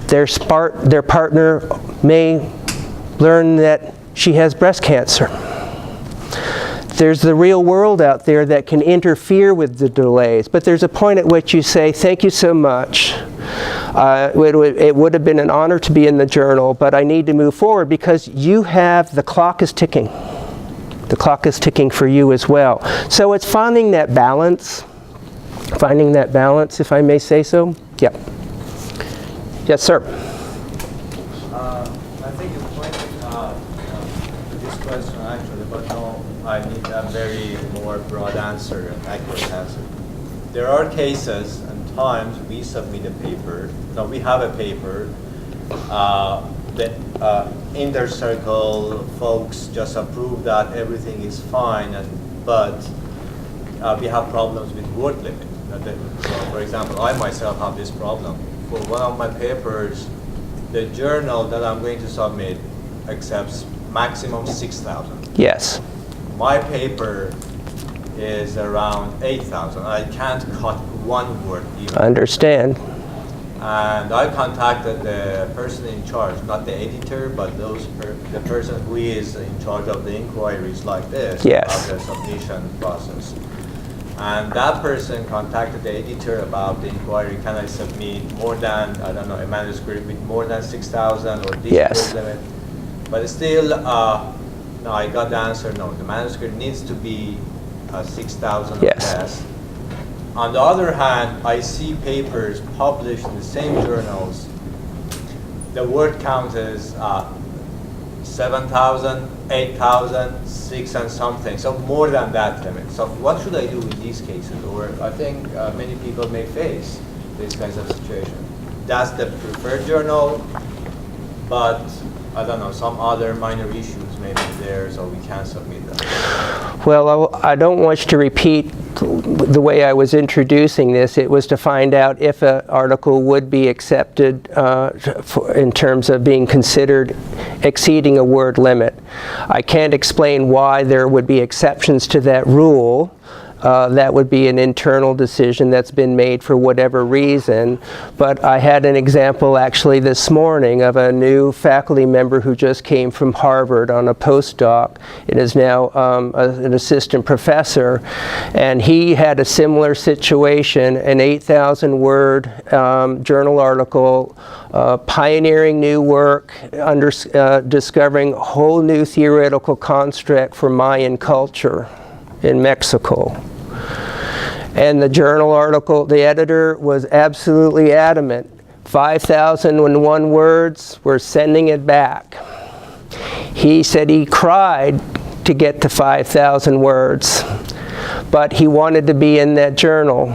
Their partner may learn that she has breast cancer. There's the real world out there that can interfere with the delays, but there's a point at which you say, thank you so much. It would have been an honor to be in the journal, but I need to move forward because the clock is ticking. The clock is ticking for you as well. So it's finding that balance, if I may say so. Yeah. Yes, sir. I think it's pointing this question actually, but no, I need a very more broad answer, an accurate answer. There are cases and times we submit a paper. Now we have a paper. The inner circle folks just approve that everything is fine, but we have problems with word limit. So for example, I myself have this problem. For one of my papers, the journal that I'm going to submit accepts maximum 6,000. Yes. My paper is around 8,000. I can't cut one word even. Understand. And I contacted the person in charge, not the editor, but the person who is in charge of the inquiries like this, yes, of the submission process. And that person contacted the editor about the inquiry, can I submit more than, I don't know, a manuscript with more than 6,000 or this yes, word limit? But still, No, I got the answer, no. The manuscript needs to be 6,000 Yes. or less. On the other hand, I see papers published in the same journals. The word count is 7,000, 8,000, 6 and something, so more than that limit. So what should I do in these cases? Or I think many people may face this kinds of situation. That's the preferred journal, but I don't know, some other minor issues may be there, so we can't submit them. Well, I don't want you to repeat the way I was introducing this. It was to find out if an article would be accepted in terms of being considered exceeding a word limit. I can't explain why there would be exceptions to that rule. That would be an internal decision that's been made for whatever reason. But I had an example actually this morning of a new faculty member who just came from Harvard on a postdoc and is now an assistant professor. And he had a similar situation, an 8,000 word journal article, pioneering new work, discovering a whole new theoretical construct for Mayan culture in Mexico. And the journal article, the editor was absolutely adamant. 5,001 words, we're sending it back. He said he cried to get to 5,000 words, but he wanted to be in that journal.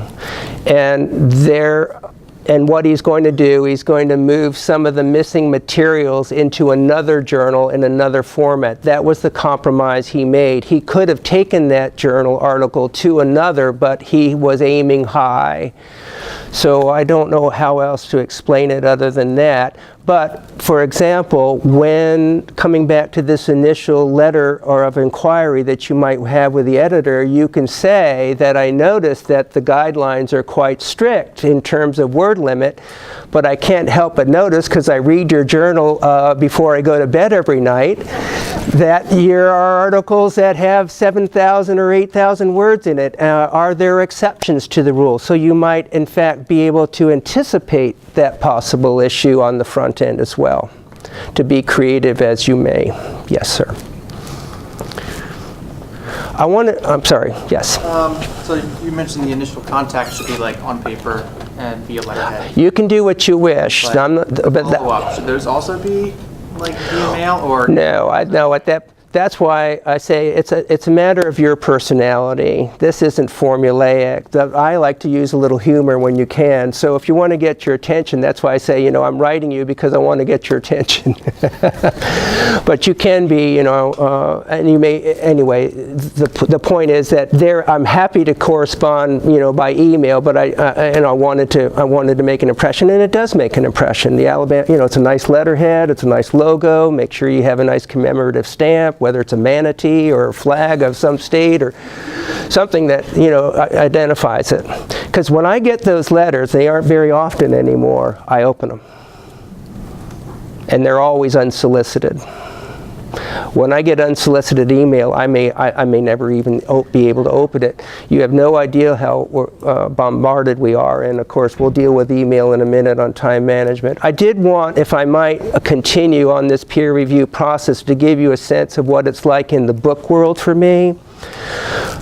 And what he's going to do, he's going to move some of the missing materials into another journal in another format. That was the compromise he made. He could have taken that journal article to another, but he was aiming high. So I don't know how else to explain it other than that. But, for example, when coming back to this initial letter or of inquiry that you might have with the editor, you can say that I noticed that the guidelines are quite strict in terms of word limit, but I can't help but notice, because I read your journal before I go to bed every night, that there are articles that have 7,000 or 8,000 words in it. Are there exceptions to the rule? So you might, in fact, be able to anticipate that possible issue on the front end as well, to be creative as you may. Yes, sir. I'm sorry, yes. So you mentioned the initial contact should be like on paper and via letterhead. You can do what you wish. But I'm not, but follow-up, should those also be like via mail or? No, that's why I say it's a matter of your personality. This isn't formulaic. I like to use a little humor when you can. So if you want to get your attention, that's why I say, I'm writing you because I want to get your attention. But you can be, and you may, anyway, the point is that I'm happy to correspond, by email, but I wanted to make an impression, and it does make an impression. The Alabama, it's a nice letterhead, it's a nice logo. Make sure you have a nice commemorative stamp, whether it's a manatee or a flag of some state or something that identifies it. Because when I get those letters, they aren't very often anymore. I open them, and they're always unsolicited. When I get unsolicited email, I may never even be able to open it. You have no idea how bombarded we are, and of course we'll deal with email in a minute on time management. I did want, if I might, continue on this peer review process to give you a sense of what it's like in the book world for me.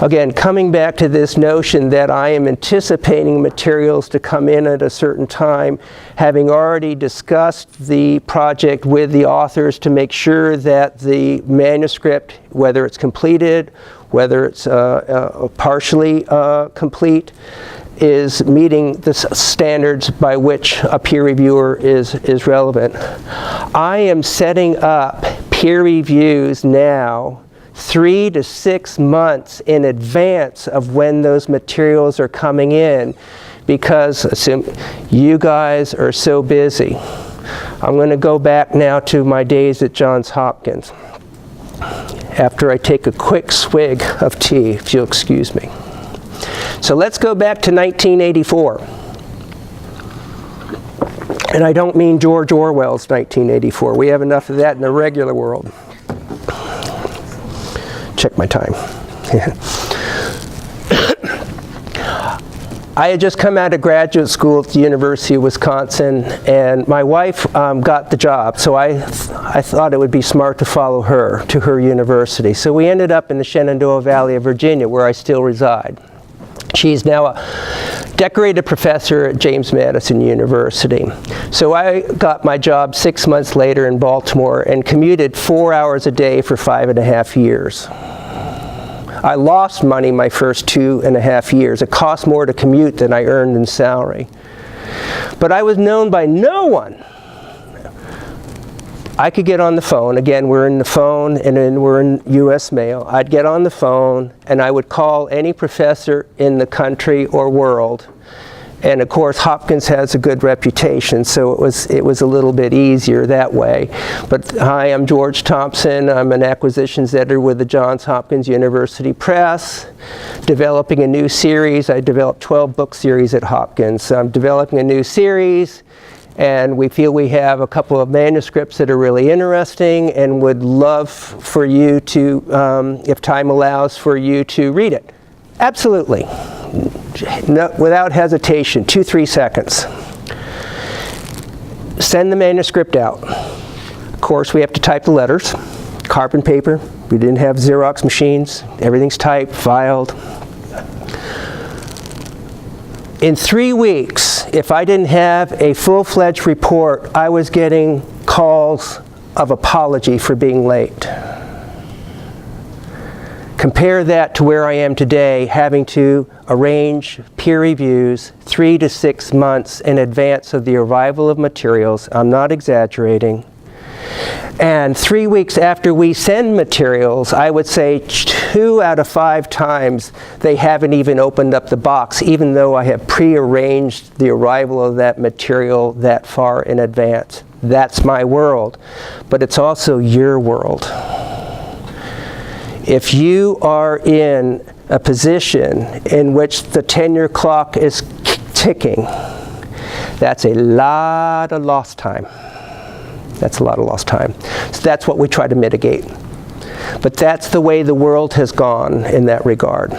Again, coming back to this notion that I am anticipating materials to come in at a certain time, having already discussed the project with the authors to make sure that the manuscript, whether it's completed, whether it's partially complete, is meeting the standards by which a peer reviewer is relevant. I am setting up peer reviews now 3 to 6 months in advance of when those materials are coming in, because you guys are so busy. I'm going to go back now to my days at Johns Hopkins after I take a quick swig of tea, if you'll excuse me. So let's go back to 1984. And I don't mean George Orwell's 1984. We have enough of that in the regular world. Check my time. I had just come out of graduate school at the University of Wisconsin, and my wife got the job, so I thought it would be smart to follow her to her university. So we ended up in the Shenandoah Valley of Virginia, where I still reside. She's now a decorated professor at James Madison University. So I got my job 6 months later in Baltimore and commuted 4 hours a day for 5.5 years. I lost money my first 2.5 years. It cost more to commute than I earned in salary. But I was known by no one. I could get on the phone. Again, we're in the phone and then we're in U.S. mail. I'd get on the phone and I would call any professor in the country or world. And of course, Hopkins has a good reputation, so it was a little bit easier that way. But hi, I'm George Thompson. I'm an acquisitions editor with the Johns Hopkins University Press, developing a new series. I developed 12 book series at Hopkins. So I'm developing a new series, and we feel we have a couple of manuscripts that are really interesting and would love for you to, if time allows, for you to read it. Absolutely. No, without hesitation, 2-3 seconds. Send the manuscript out. Of course, we have to type the letters. Carbon paper. We didn't have Xerox machines. Everything's typed, filed. In 3 weeks, if I didn't have a full-fledged report, I was getting calls of apology for being late. Compare that to where I am today, having to arrange peer reviews 3 to 6 months in advance of the arrival of materials. I'm not exaggerating. And 3 weeks after we send materials, I would say 2 out of 5 times they haven't even opened up the box, even though I have pre-arranged the arrival of that material that far in advance. That's my world, but it's also your world. If you are in a position in which the tenure clock is ticking, that's a lot of lost time. That's a lot of lost time. So that's what we try to mitigate. But that's the way the world has gone in that regard.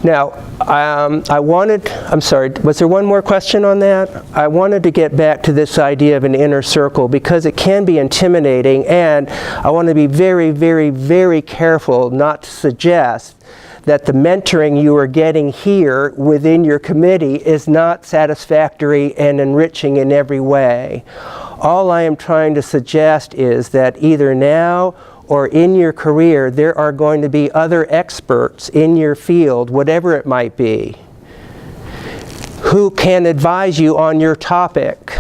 Now, I'm sorry, was there one more question on that? I wanted to get back to this idea of an inner circle because it can be intimidating, and I want to be very, very, very careful not to suggest that the mentoring you are getting here within your committee is not satisfactory and enriching in every way. All I am trying to suggest is that either now or in your career, there are going to be other experts in your field, whatever it might be, who can advise you on your topic,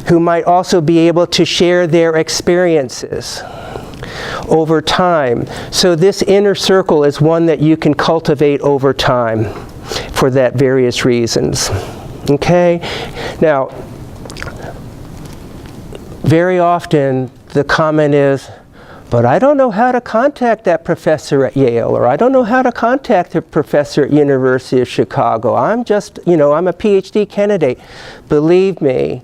who might also be able to share their experiences over time. So this inner circle is one that you can cultivate over time for that various reasons. Okay? Now, very often the comment is, but I don't know how to contact that professor at Yale, or I don't know how to contact the professor at University of Chicago. I'm just, I'm a PhD candidate. Believe me,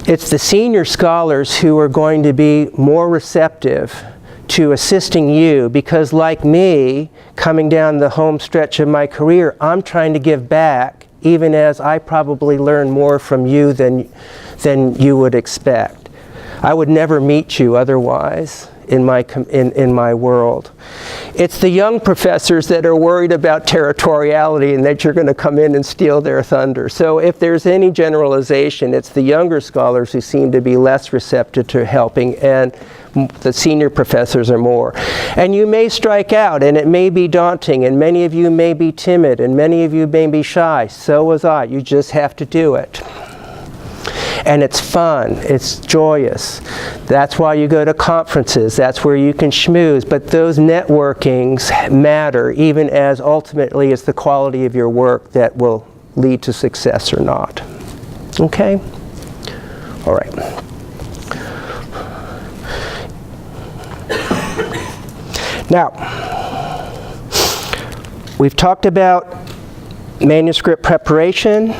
it's the senior scholars who are going to be more receptive to assisting you because, like me, coming down the home stretch of my career, I'm trying to give back, even as I probably learn more from you than you would expect. I would never meet you otherwise in my world. It's the young professors that are worried about territoriality and that you're going to come in and steal their thunder. So if there's any generalization, it's the younger scholars who seem to be less receptive to helping, and the senior professors are more. And you may strike out, and it may be daunting, and many of you may be timid, and many of you may be shy. So was I. You just have to do it. And it's fun, it's joyous. That's why you go to conferences, that's where you can schmooze. But those networkings matter, even as ultimately it's the quality of your work that will lead to success or not. Okay? All right. Now, we've talked about manuscript preparation.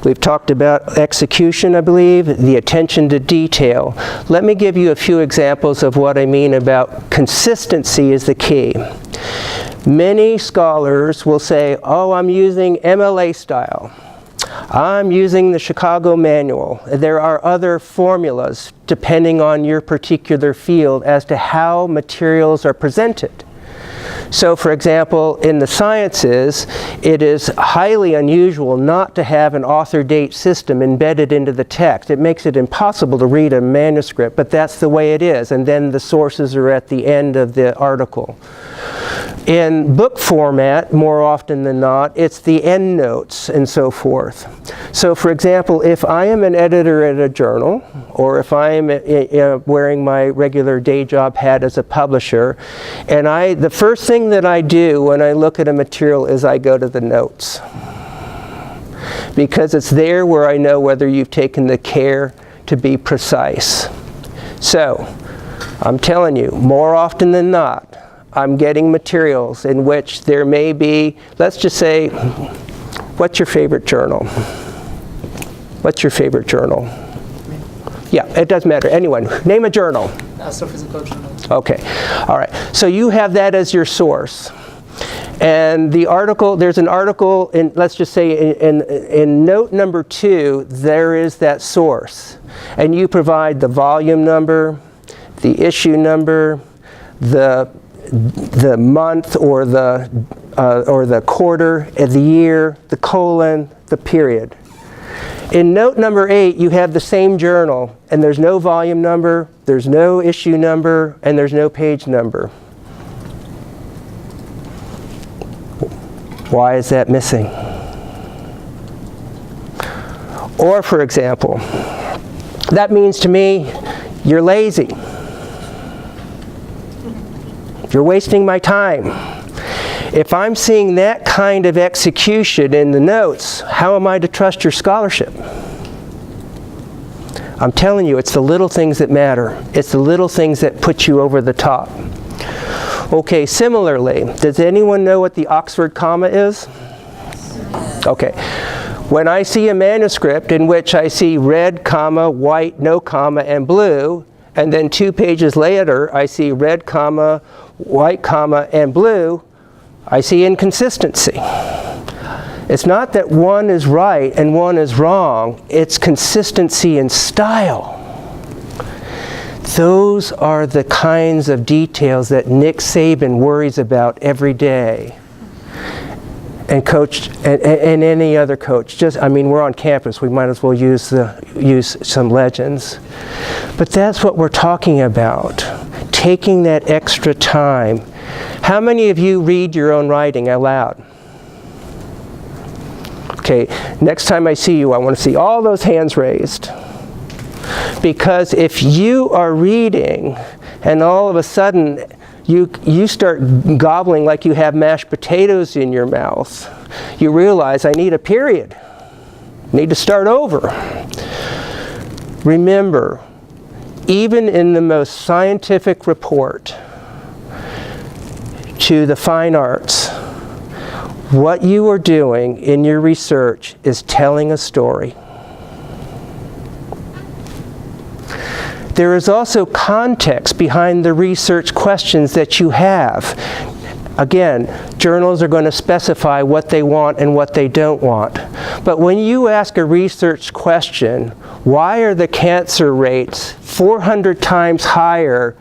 We've talked about execution, I believe, the attention to detail. Let me give you a few examples of what I mean about consistency is the key. Many scholars will say, oh, I'm using MLA style. I'm using the Chicago Manual. There are other formulas depending on your particular field as to how materials are presented. So, for example, in the sciences, it is highly unusual not to have an author date system embedded into the text. It makes it impossible to read a manuscript, but that's the way it is. And then the sources are at the end of the article. In book format, more often than not, it's the endnotes and so forth. So, for example, if I am an editor at a journal, or if I am wearing my regular day job hat as a publisher, and the first thing that I do when I look at a material is I go to the notes. Because it's there where I know whether you've taken the care to be precise. So, I'm telling you, more often than not, I'm getting materials in which there may be, let's just say, what's your favorite journal? What's your favorite journal? Yeah, it doesn't matter. Anyone, name a journal. Astrophysical journals. Okay, all right. So you have that as your source. And the article, there's an article in, let's just say in note number 2, there is that source. And you provide the volume number, the issue number, the month or the quarter, the year, the colon, the period. In note number 8, you have the same journal, and there's no volume number, there's no issue number, and there's no page number. Why is that missing? Or, for example, that means to me, you're lazy. You're wasting my time. If I'm seeing that kind of execution in the notes, how am I to trust your scholarship? I'm telling you, it's the little things that matter. It's the little things that put you over the top. Okay, similarly, does anyone know what the Oxford comma is? Okay. When I see a manuscript in which I see red, comma, white, no comma, and blue, and then 2 pages later I see red, comma, white, comma, and blue, I see inconsistency. It's not that one is right and one is wrong, it's consistency in style. Those are the kinds of details that Nick Saban worries about every day. And coach, and any other coach. We're on campus, we might as well use some legends. But that's what we're talking about, taking that extra time. How many of you read your own writing aloud? Okay, next time I see you, I want to see all those hands raised. Because if you are reading and all of a sudden you start gobbling like you have mashed potatoes in your mouth, you realize I need a period. Need to start over. Remember, even in the most scientific report to the fine arts, what you are doing in your research is telling a story. There is also context behind the research questions that you have. Again, journals are going to specify what they want and what they don't want. But when you ask a research question, why are the cancer rates 400 times higher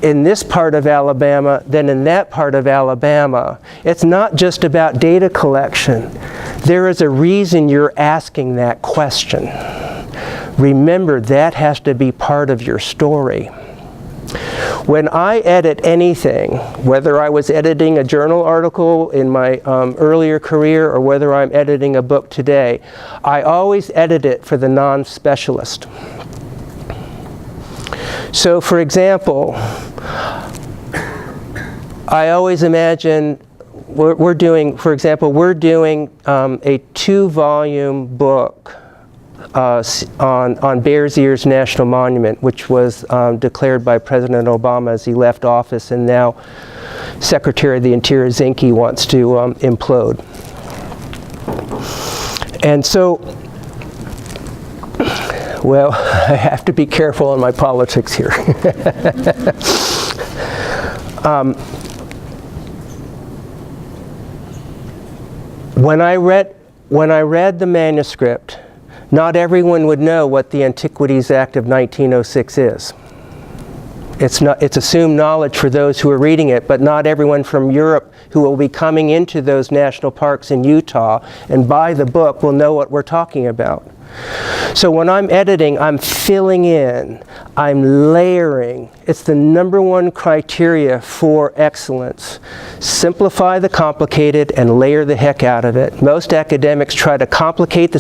in this part of Alabama than in that part of Alabama? It's not just about data collection. There is a reason you're asking that question. Remember, that has to be part of your story. When I edit anything, whether I was editing a journal article in my earlier career or whether I'm editing a book today, I always edit it for the non-specialist. So, for example, I always imagine we're doing a 2-volume book on Bears Ears National Monument, which was declared by President Obama as he left office, and now Secretary of the Interior Zinke wants to implode. And so, well, I have to be careful in my politics here. when I read the manuscript, not everyone would know what the Antiquities Act of 1906 is. It's assumed knowledge for those who are reading it, but not everyone from Europe who will be coming into those national parks in Utah and buy the book will know what we're talking about. So when I'm editing, I'm filling in, I'm layering. It's the #1 criteria for excellence. Simplify the complicated and layer the heck out of it. Most academics try to complicate the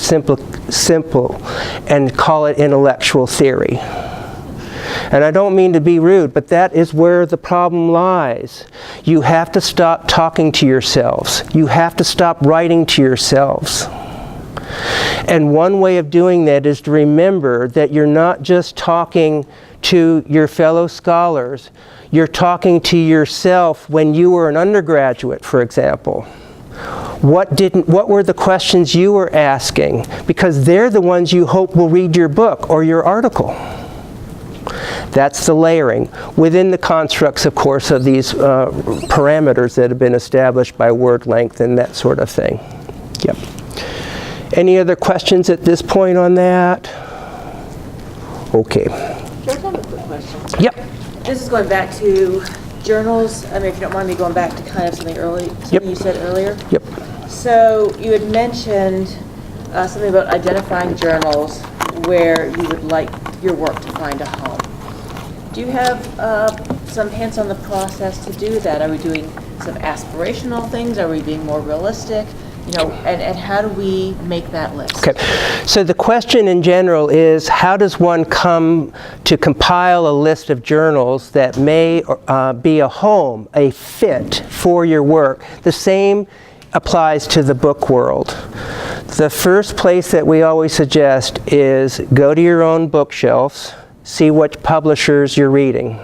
simple and call it intellectual theory. And I don't mean to be rude, but that is where the problem lies. You have to stop talking to yourselves. You have to stop writing to yourselves. And one way of doing that is to remember that you're not just talking to your fellow scholars, you're talking to yourself when you were an undergraduate, for example. What were the questions you were asking? Because they're the ones you hope will read your book or your article. That's the layering, within the constructs, of course, of these parameters that have been established by word length and that sort of thing. Yep. Any other questions at this point on that? Okay. George, I have a quick question. Yep. This is going back to journals. I mean, if you don't mind me going back to kind of something you said earlier. Yep. So you had mentioned something about identifying journals where you would like your work to find a home. Do you have some hints on the process to do that? Are we doing some aspirational things? Are we being more realistic? You know, and how do we make that list? Okay, so the question in general is, how does one come to compile a list of journals that may be a home, a fit for your work? The same applies to the book world. The first place that we always suggest is go to your own bookshelves, see what publishers you're reading,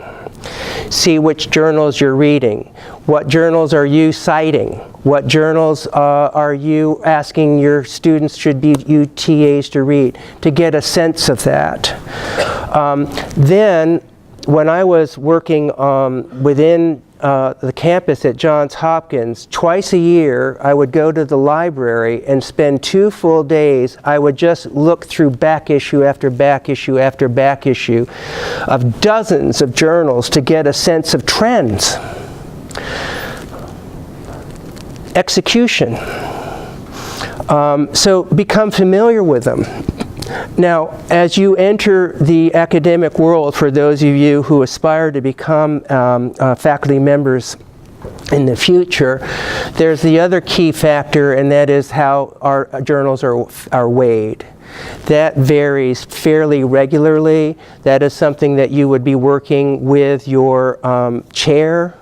see which journals you're reading, what journals are you citing, what journals are you asking your students should be UTAs to read, to get a sense of that. Then, when I was working within the campus at Johns Hopkins, twice a year I would go to the library and spend 2 full days. I would just look through back issue after back issue after back issue of dozens of journals to get a sense of trends. Execution. So become familiar with them. Now, as you enter the academic world, for those of you who aspire to become faculty members in the future, there's the other key factor, and that is how our journals are weighed. That varies fairly regularly. That is something that you would be working with your chair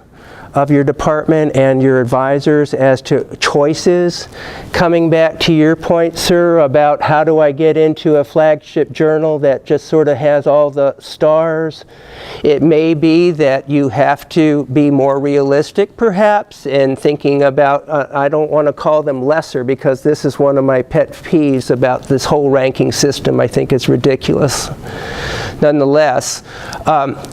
of your department and your advisors as to choices. Coming back to your point, sir, about how do I get into a flagship journal that just sort of has all the stars, it may be that you have to be more realistic perhaps in thinking about, I don't want to call them lesser because this is one of my pet peeves about this whole ranking system. I think it's ridiculous. Nonetheless,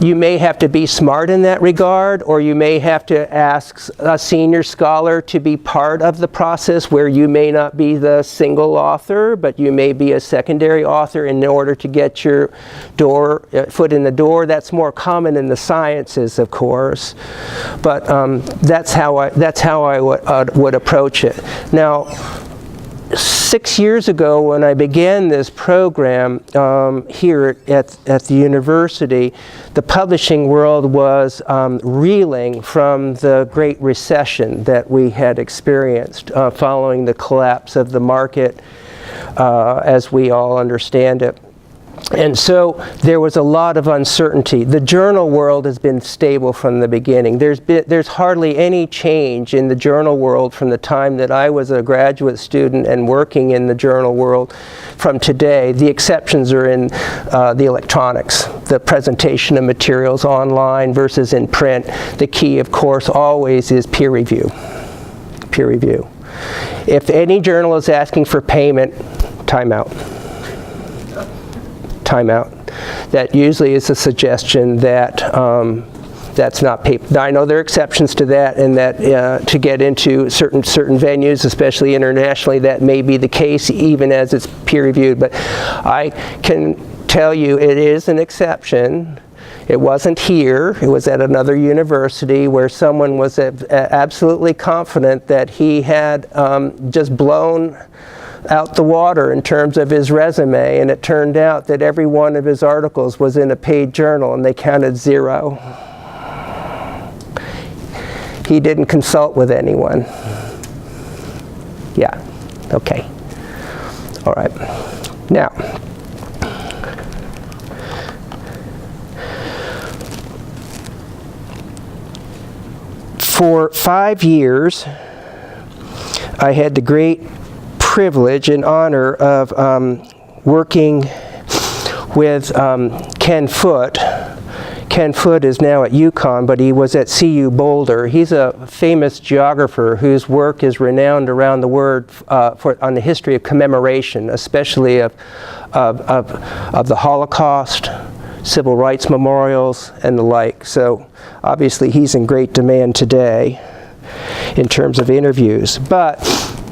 you may have to be smart in that regard, or you may have to ask a senior scholar to be part of the process where you may not be the single author, but you may be a secondary author in order to get your foot in the door. That's more common in the sciences, of course, but that's how I would approach it. Now, 6 years ago, when I began this program here at the university, the publishing world was reeling from the Great Recession that we had experienced following the collapse of the market as we all understand it. And so there was a lot of uncertainty. The journal world has been stable from the beginning. There's hardly any change in the journal world from the time that I was a graduate student and working in the journal world from today. The exceptions are in the electronics, the presentation of materials online versus in print. The key, of course, always is peer review. Peer review. If any journal is asking for payment, time out. Time out. That usually is a suggestion that That's not paper. Now, I know there are exceptions to that, and that to get into certain venues, especially internationally, that may be the case even as it's peer-reviewed. But I can tell you it is an exception. It wasn't here. It was at another university where someone was absolutely confident that he had just blown out the water in terms of his resume, and it turned out that every one of his articles was in a paid journal, and they counted 0. He didn't consult with anyone. Yeah, okay. All right. Now, for 5 years, I had the great privilege and honor of working with Ken Foote. Ken Foote is now at UConn, but he was at CU Boulder. He's a famous geographer whose work is renowned around the world on the history of commemoration, especially of the Holocaust, civil rights memorials, and the like. So obviously he's in great demand today in terms of interviews. But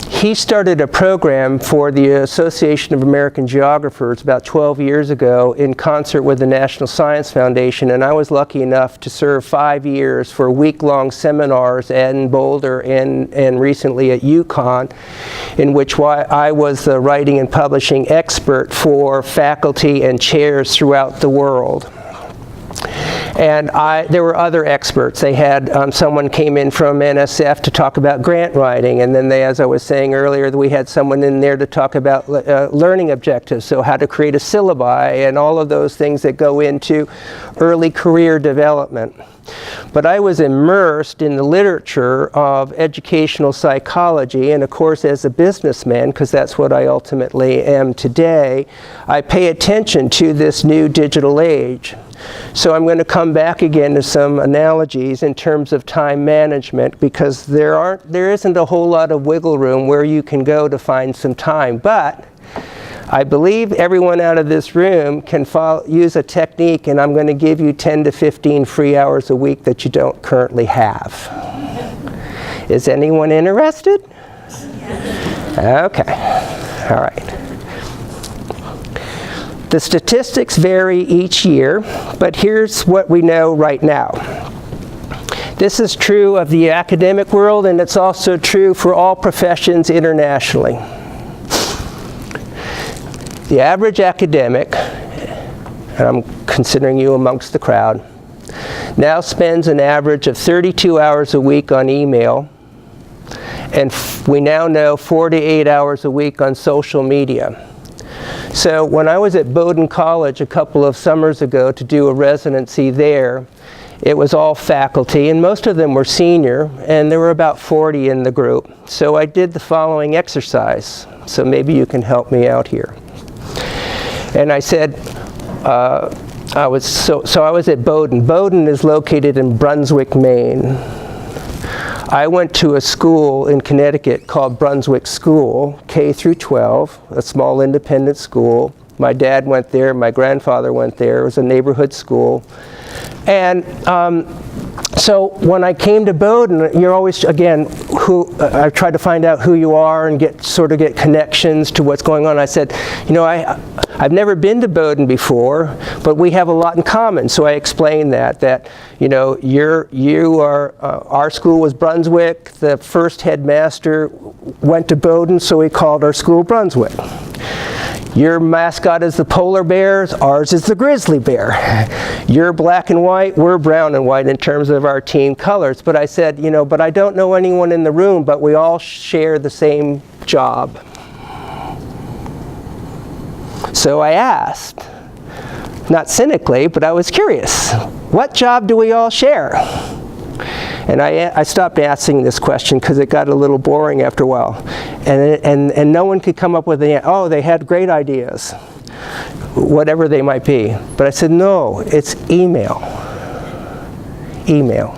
he started a program for the Association of American Geographers about 12 years ago in concert with the National Science Foundation, and I was lucky enough to serve 5 years for week-long seminars in Boulder and recently at UConn, in which I was the writing and publishing expert for faculty and chairs throughout the world. And there were other experts. They had someone came in from NSF to talk about grant writing, and then as I was saying earlier, we had someone in there to talk about learning objectives, so how to create a syllabi and all of those things that go into early career development. But I was immersed in the literature of educational psychology, and of course as a businessman, because that's what I ultimately am today, I pay attention to this new digital age. So I'm going to come back again to some analogies in terms of time management, because there isn't a whole lot of wiggle room where you can go to find some time. But I believe everyone out of this room can use a technique, and I'm going to give you 10 to 15 free hours a week that you don't currently have. Is anyone interested? Okay. All right. The statistics vary each year, but here's what we know right now. This is true of the academic world, and it's also true for all professions internationally. The average academic, and I'm considering you amongst the crowd, now spends an average of 32 hours a week on email, and we now know 4 to 8 hours a week on social media. So when I was at Bowdoin College a couple of summers ago to do a residency there, it was all faculty, and most of them were senior, and there were about 40 in the group. So I did the following exercise. So maybe you can help me out here. And I said, I was at Bowdoin. Bowdoin is located in Brunswick, Maine. I went to a school in Connecticut called Brunswick School, K through 12, a small independent school. My dad went there, my grandfather went there. It was a neighborhood school. And so when I came to Bowdoin, you're always, again, I tried to find out who you are and sort of get connections to what's going on. I said, you know, I've never been to Bowdoin before, but we have a lot in common. So I explained that you know, our school was Brunswick. The first headmaster went to Bowdoin, so we called our school Brunswick. Your mascot is the polar bears, ours is the grizzly bear. You're black and white, we're brown and white in terms of our team colors. But I said, you know, but I don't know anyone in the room, but we all share the same job. So I asked, not cynically, but I was curious, what job do we all share? And I stopped asking this question because it got a little boring after a while. And no one could come up with they had great ideas, whatever they might be. But I said, no, it's email. Email.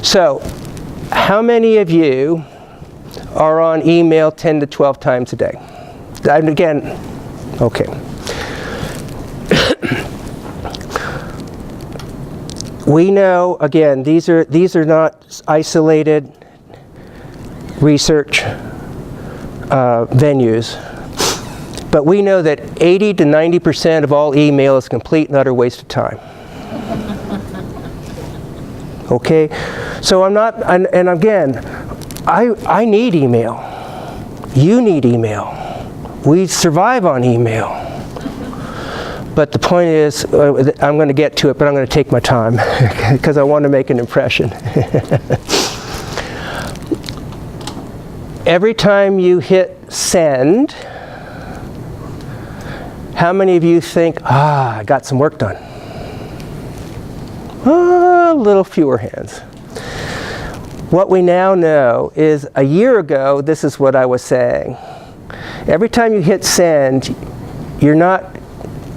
So, how many of you are on email 10 to 12 times a day? And again, okay. we know, again, these are not isolated research venues, but we know that 80 to 90% of all email is a complete and utter waste of time. Okay, so I'm not, and again, I need email. You need email. We survive on email. But the point is, I'm going to get to it, but I'm going to take my time because I want to make an impression. Every time you hit send, how many of you think, I got some work done? A little fewer hands. What we now know is a year ago, this is what I was saying. Every time you hit send, you're not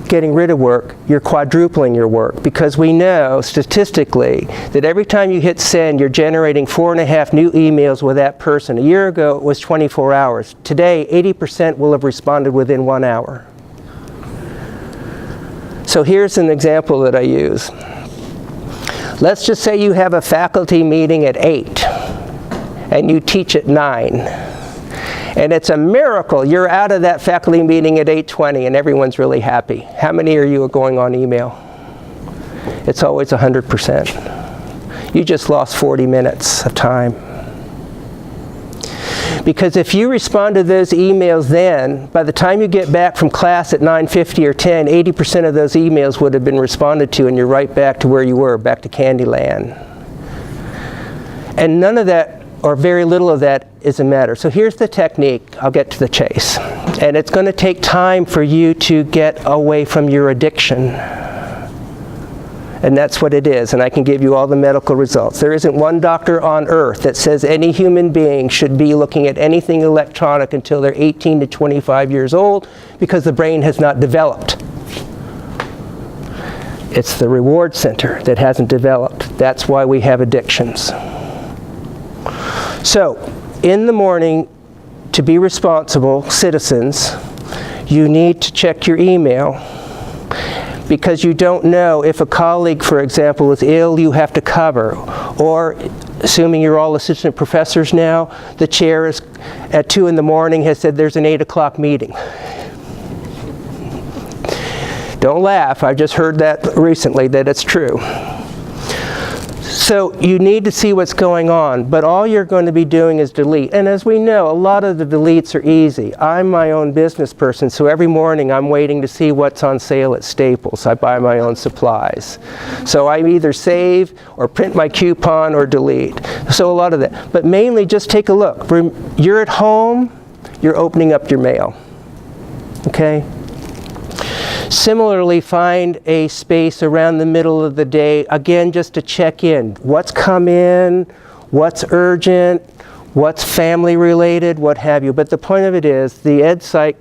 getting rid of work, you're quadrupling your work, because we know statistically that every time you hit send, you're generating 4.5 new emails with that person. A year ago, it was 24 hours. Today, 80% will have responded within 1 hour. So here's an example that I use. Let's just say you have a faculty meeting at 8 and you teach at 9. And it's a miracle you're out of that faculty meeting at 8:20 and everyone's really happy. How many of you are going on email? It's always 100%. You just lost 40 minutes of time. Because if you respond to those emails then, by the time you get back from class at 9:50 or 10, 80% of those emails would have been responded to and you're right back to where you were, back to Candyland. And none of that, or very little of that, is a matter. So here's the technique. I'll get to the chase. And it's going to take time for you to get away from your addiction. And that's what it is. And I can give you all the medical results. There isn't one doctor on earth that says any human being should be looking at anything electronic until they're 18 to 25 years old, because the brain has not developed. It's the reward center that hasn't developed. That's why we have addictions. So, in the morning, to be responsible citizens, you need to check your email, because you don't know if a colleague, for example, is ill, you have to cover, or assuming you're all assistant professors now, the chair is at 2 in the morning has said there's an 8 o'clock meeting. Don't laugh, I just heard that recently, that it's true. So you need to see what's going on, but all you're going to be doing is delete. And as we know, a lot of the deletes are easy. I'm my own business person, so every morning I'm waiting to see what's on sale at Staples. I buy my own supplies. So I either save or print my coupon or delete. So a lot of that. But mainly just take a look. You're at home, you're opening up your mail. Okay? Similarly, find a space around the middle of the day, again, just to check in. What's come in, what's urgent, what's family related, what have you. But the point of it is, the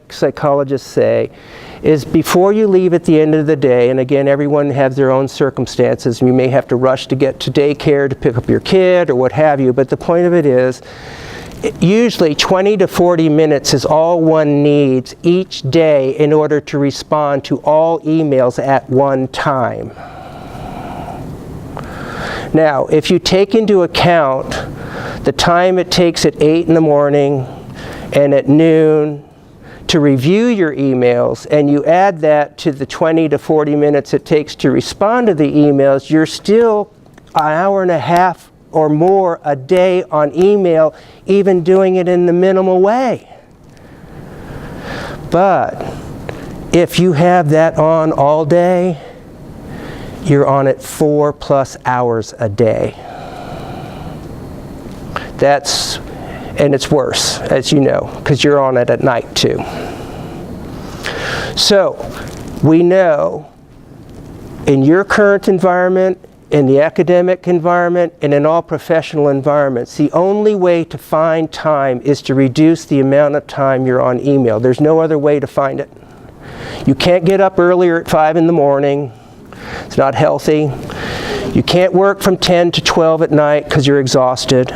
psychologists say, is before you leave at the end of the day, and again, everyone has their own circumstances, and you may have to rush to get to daycare to pick up your kid or what have you, but the point of it is, usually 20 to 40 minutes is all one needs each day in order to respond to all emails at one time. Now, if you take into account the time it takes at 8 in the morning and at noon to review your emails, and you add that to the 20 to 40 minutes it takes to respond to the emails, you're still an hour and a half or more a day on email, even doing it in the minimal way. But if you have that on all day, you're on it 4+ hours a day. And it's worse, as you know, because you're on it at night too. So we know in your current environment, in the academic environment, and in all professional environments, the only way to find time is to reduce the amount of time you're on email. There's no other way to find it. You can't get up earlier at 5 in the morning. It's not healthy. You can't work from 10 to 12 at night because you're exhausted.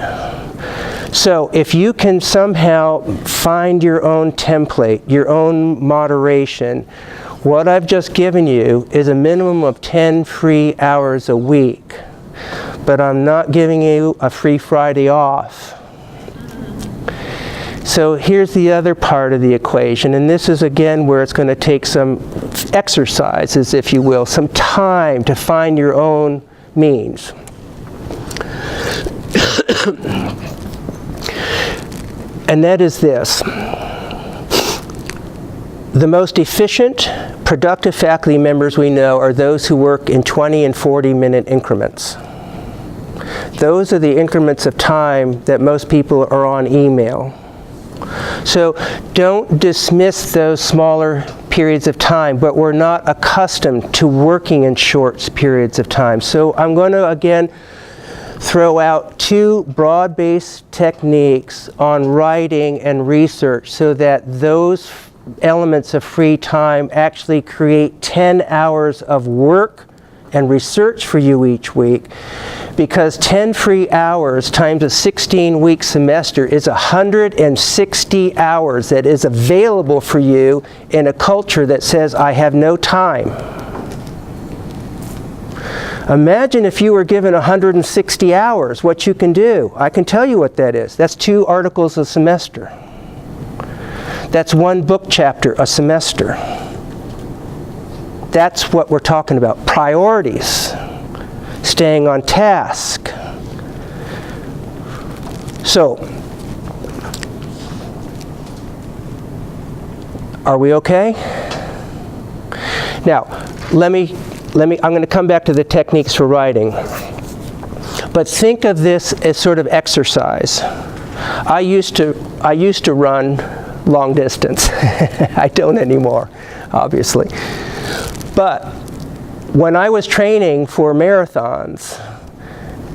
So if you can somehow find your own template, your own moderation, What I've just given you is a minimum of 10 free hours a week, but I'm not giving you a free Friday off. So here's the other part of the equation, and this is again where it's going to take some exercises, if you will, some time to find your own means. And that is this. The most efficient, productive faculty members we know are those who work in 20 and 40-minute increments. Those are the increments of time that most people are on email. So don't dismiss those smaller periods of time, but we're not accustomed to working in short periods of time. So I'm going to again throw out two broad-based techniques on writing and research so that those elements of free time actually create 10 hours of work and research for you each week, because 10 free hours times a 16-week semester is 160 hours that is available for you in a culture that says, I have no time. Imagine if you were given 160 hours, what you can do. I can tell you what that is. That's 2 articles a semester. That's 1 book chapter a semester. That's what we're talking about. Priorities. Staying on task. So, are we okay? Now, I'm going to come back to the techniques for writing. But think of this as sort of exercise. I used to run long distance. I don't anymore, obviously. But when I was training for marathons,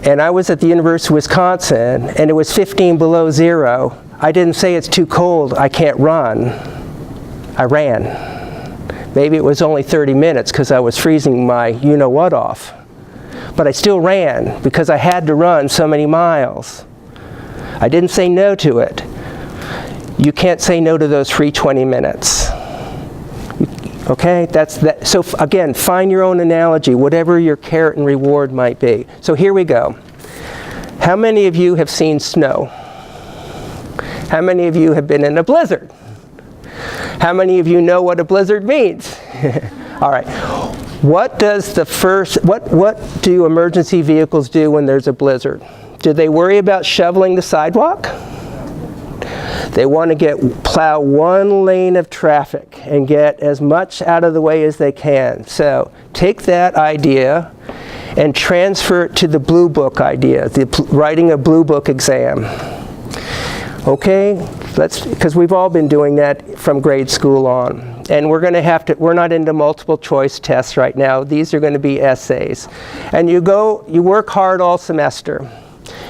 and I was at the University of Wisconsin, and it was 15 below zero, I didn't say it's too cold, I can't run. I ran. Maybe it was only 30 minutes because I was freezing my you-know-what off. But I still ran because I had to run so many miles. I didn't say no to it. You can't say no to those free 20 minutes. Okay, that's that. So again, find your own analogy, whatever your carrot and reward might be. So here we go. How many of you have seen snow? How many of you have been in a blizzard? How many of you know what a blizzard means? All right. What do emergency vehicles do when there's a blizzard? Do they worry about shoveling the sidewalk? They want to plow 1 lane of traffic and get as much out of the way as they can. So take that idea and transfer it to the Blue Book idea, writing a Blue Book exam. Okay, because we've all been doing that from grade school on. And we're not into multiple choice tests right now. These are going to be essays. And you work hard all semester.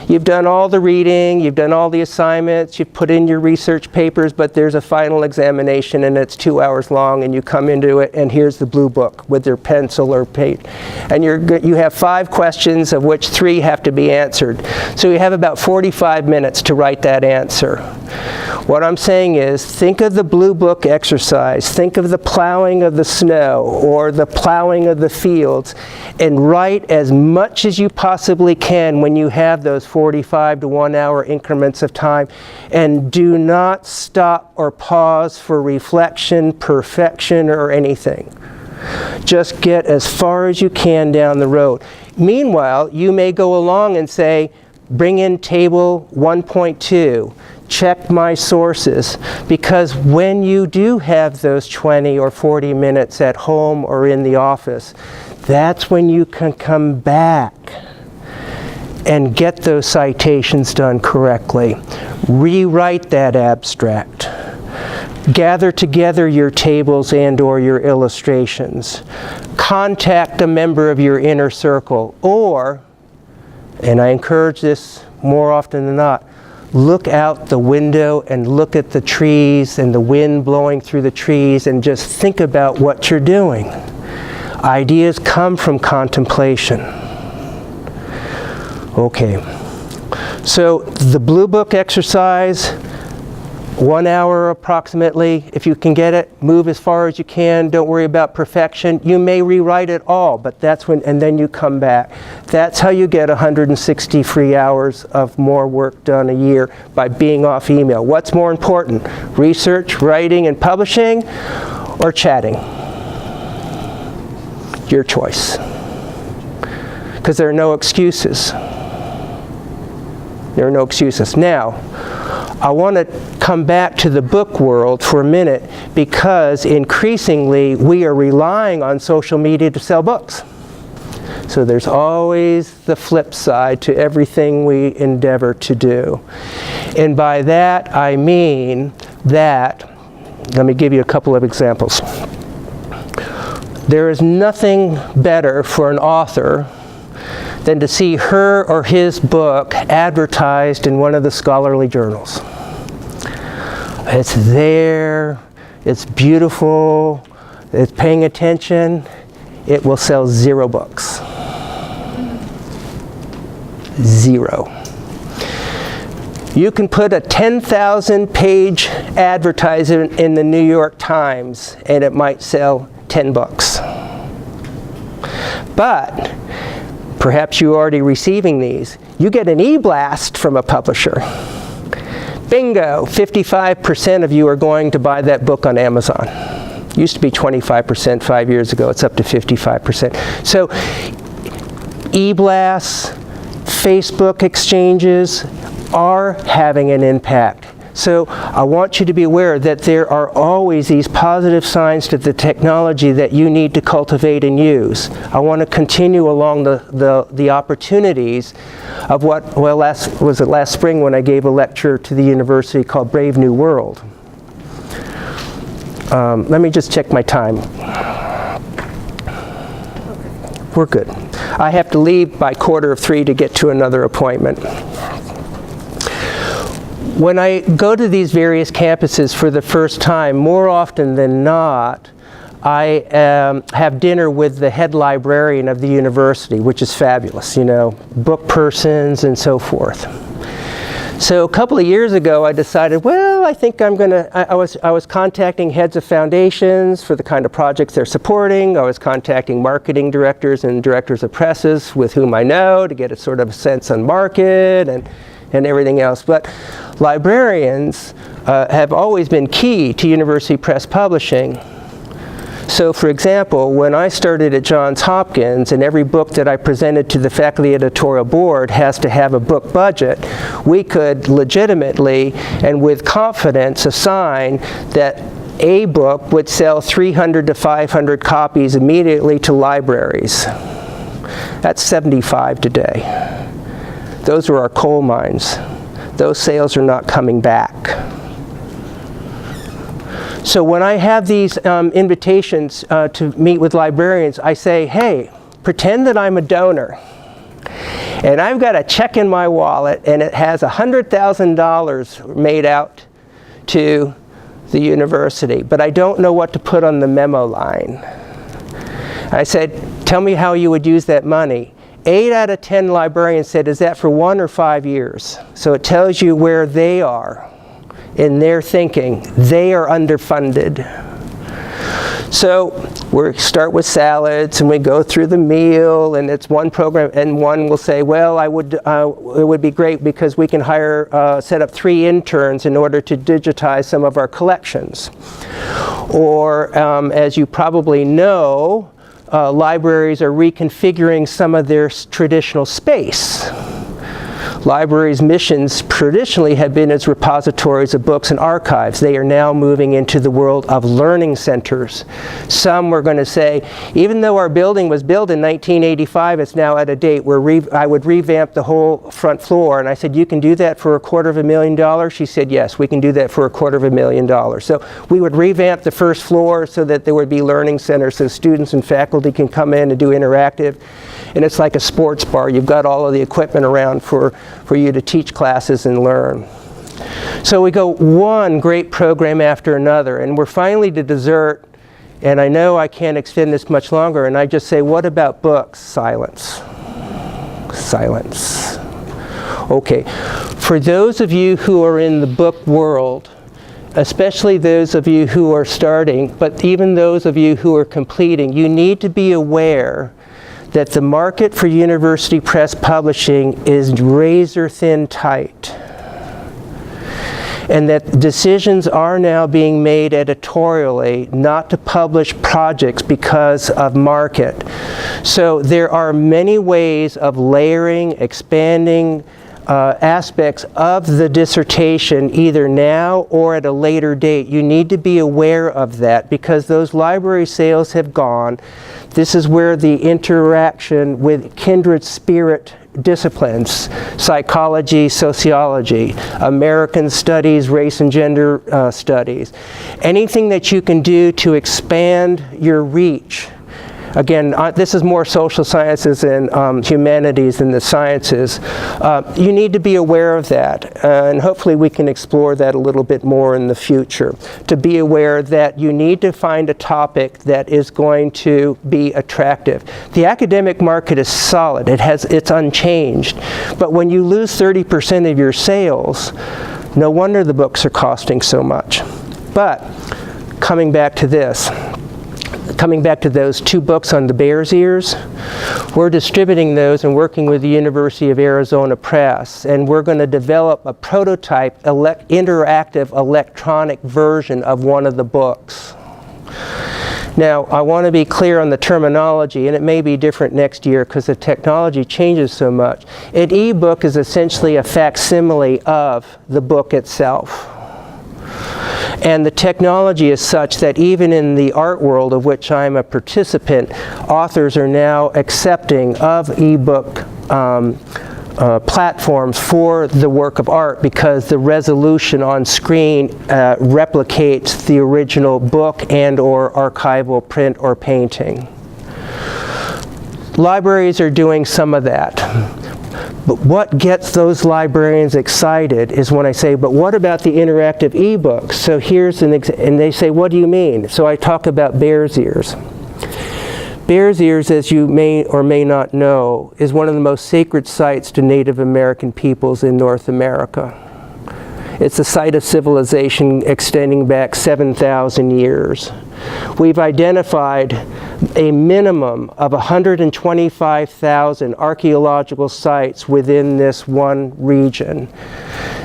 You've done all the reading, you've done all the assignments, you've put in your research papers, but there's a final examination and it's 2 hours long, and you come into it and here's the Blue Book with your pencil or paper. And you have 5 questions, of which 3 have to be answered. So you have about 45 minutes to write that answer. What I'm saying is, think of the Blue Book exercise, think of the plowing of the snow or the plowing of the fields, and write as much as you possibly can when you have those 45 to 1 hour increments of time, and do not stop or pause for reflection, perfection, or anything. Just get as far as you can down the road. Meanwhile, you may go along and say, bring in table 1.2, check my sources, because when you do have those 20 or 40 minutes at home or in the office, that's when you can come back and get those citations done correctly. Rewrite that abstract. Gather together your tables and or your illustrations. Contact a member of your inner circle, or, and I encourage this more often than not, look out the window and look at the trees and the wind blowing through the trees and just think about what you're doing. Ideas come from contemplation. Okay, so the Blue Book exercise, 1 hour approximately. If you can get it, move as far as you can. Don't worry about perfection. You may rewrite it all, but that's when, and then you come back. That's how you get 160 free hours of more work done a year, by being off email. What's more important? Research, writing, and publishing, or chatting? Your choice. Because there are no excuses. There are no excuses. Now, I want to come back to the book world for a minute, because increasingly we are relying on social media to sell books. So there's always the flip side to everything we endeavor to do. And by that I mean that, let me give you a couple of examples. There is nothing better for an author than to see her or his book advertised in one of the scholarly journals. It's there, it's beautiful, it's paying attention. It will sell 0 books. 0. You can put a 10,000-page advertisement in the New York Times and it might sell 10 books. But perhaps you're already receiving these. You get an e-blast from a publisher. Bingo, 55% of you are going to buy that book on Amazon. Used to be 25% 5 years ago. It's up to 55%. So e-blasts, Facebook exchanges are having an impact. So I want you to be aware that there are always these positive signs to the technology that you need to cultivate and use. I want to continue along the opportunities of what, well, last spring when I gave a lecture to the university called Brave New World. Let me just check my time. We're good. I have to leave by 2:45 to get to another appointment. When I go to these various campuses for the first time, more often than not, I have dinner with the head librarian of the university, which is fabulous, you know, book persons and so forth. So a couple of years ago, I decided, well, I think I'm going to, I was contacting heads of foundations for the kind of projects they're supporting. I was contacting marketing directors and directors of presses with whom I know to get a sort of sense on market and everything else. But librarians have always been key to university press publishing. So for example, when I started at Johns Hopkins and every book that I presented to the faculty editorial board has to have a book budget, we could legitimately and with confidence assign that a book would sell 300 to 500 copies immediately to libraries. That's 75 today. Those are our coal mines. Those sales are not coming back. So when I have these invitations to meet with librarians, I say, hey, pretend that I'm a donor. And I've got a check in my wallet, and it has $100,000 made out to the university. But I don't know what to put on the memo line. I said, tell me how you would use that money. 8 out of 10 librarians said, is that for 1 or 5 years? So it tells you where they are in their thinking. They are underfunded. So we start with salads and we go through the meal, and it's one program, and one will say, well, it would be great because we can set up 3 interns in order to digitize some of our collections. Or as you probably know, libraries are reconfiguring some of their traditional space. Libraries' missions traditionally have been as repositories of books and archives. They are now moving into the world of learning centers. Some were going to say, even though our building was built in 1985, it's now at a date where I would revamp the whole front floor. And I said, you can do that for $250,000? She said, yes, we can do that for $250,000. So we would revamp the first floor so that there would be learning centers so students and faculty can come in and do interactive. And it's like a sports bar. You've got all of the equipment around for you to teach classes and learn. So we go one great program after another, and we're finally to dessert, and I know I can't extend this much longer, and I just say, what about books? Silence. Silence. Okay, for those of you who are in the book world, especially those of you who are starting, but even those of you who are completing, you need to be aware that the market for university press publishing is razor thin tight. And that decisions are now being made editorially not to publish projects because of market. So there are many ways of layering, expanding aspects of the dissertation either now or at a later date. You need to be aware of that because those library sales have gone. This is where the interaction with kindred spirit disciplines, psychology, sociology, American studies, race and gender studies, anything that you can do to expand your reach. Again, this is more social sciences and humanities than the sciences. You need to be aware of that, and hopefully we can explore that a little bit more in the future. To be aware that you need to find a topic that is going to be attractive. The academic market is solid, it's unchanged, but when you lose 30% of your sales, no wonder the books are costing so much. But coming back to those 2 books on the Bear's Ears, we're distributing those and working with the University of Arizona Press, and we're going to develop a prototype interactive electronic version of one of the books. Now, I want to be clear on the terminology, and it may be different next year because the technology changes so much. An e-book is essentially a facsimile of the book itself. And the technology is such that even in the art world of which I'm a participant, authors are now accepting of e-book platforms for the work of art because the resolution on screen replicates the original book and or archival print or painting. Libraries are doing some of that. But what gets those librarians excited is when I say, but what about the interactive e-books? So here's and they say, what do you mean? So I talk about Bear's Ears. Bear's Ears, as you may or may not know, is one of the most sacred sites to Native American peoples in North America. It's a site of civilization extending back 7,000 years. We've identified a minimum of 125,000 archaeological sites within this one region.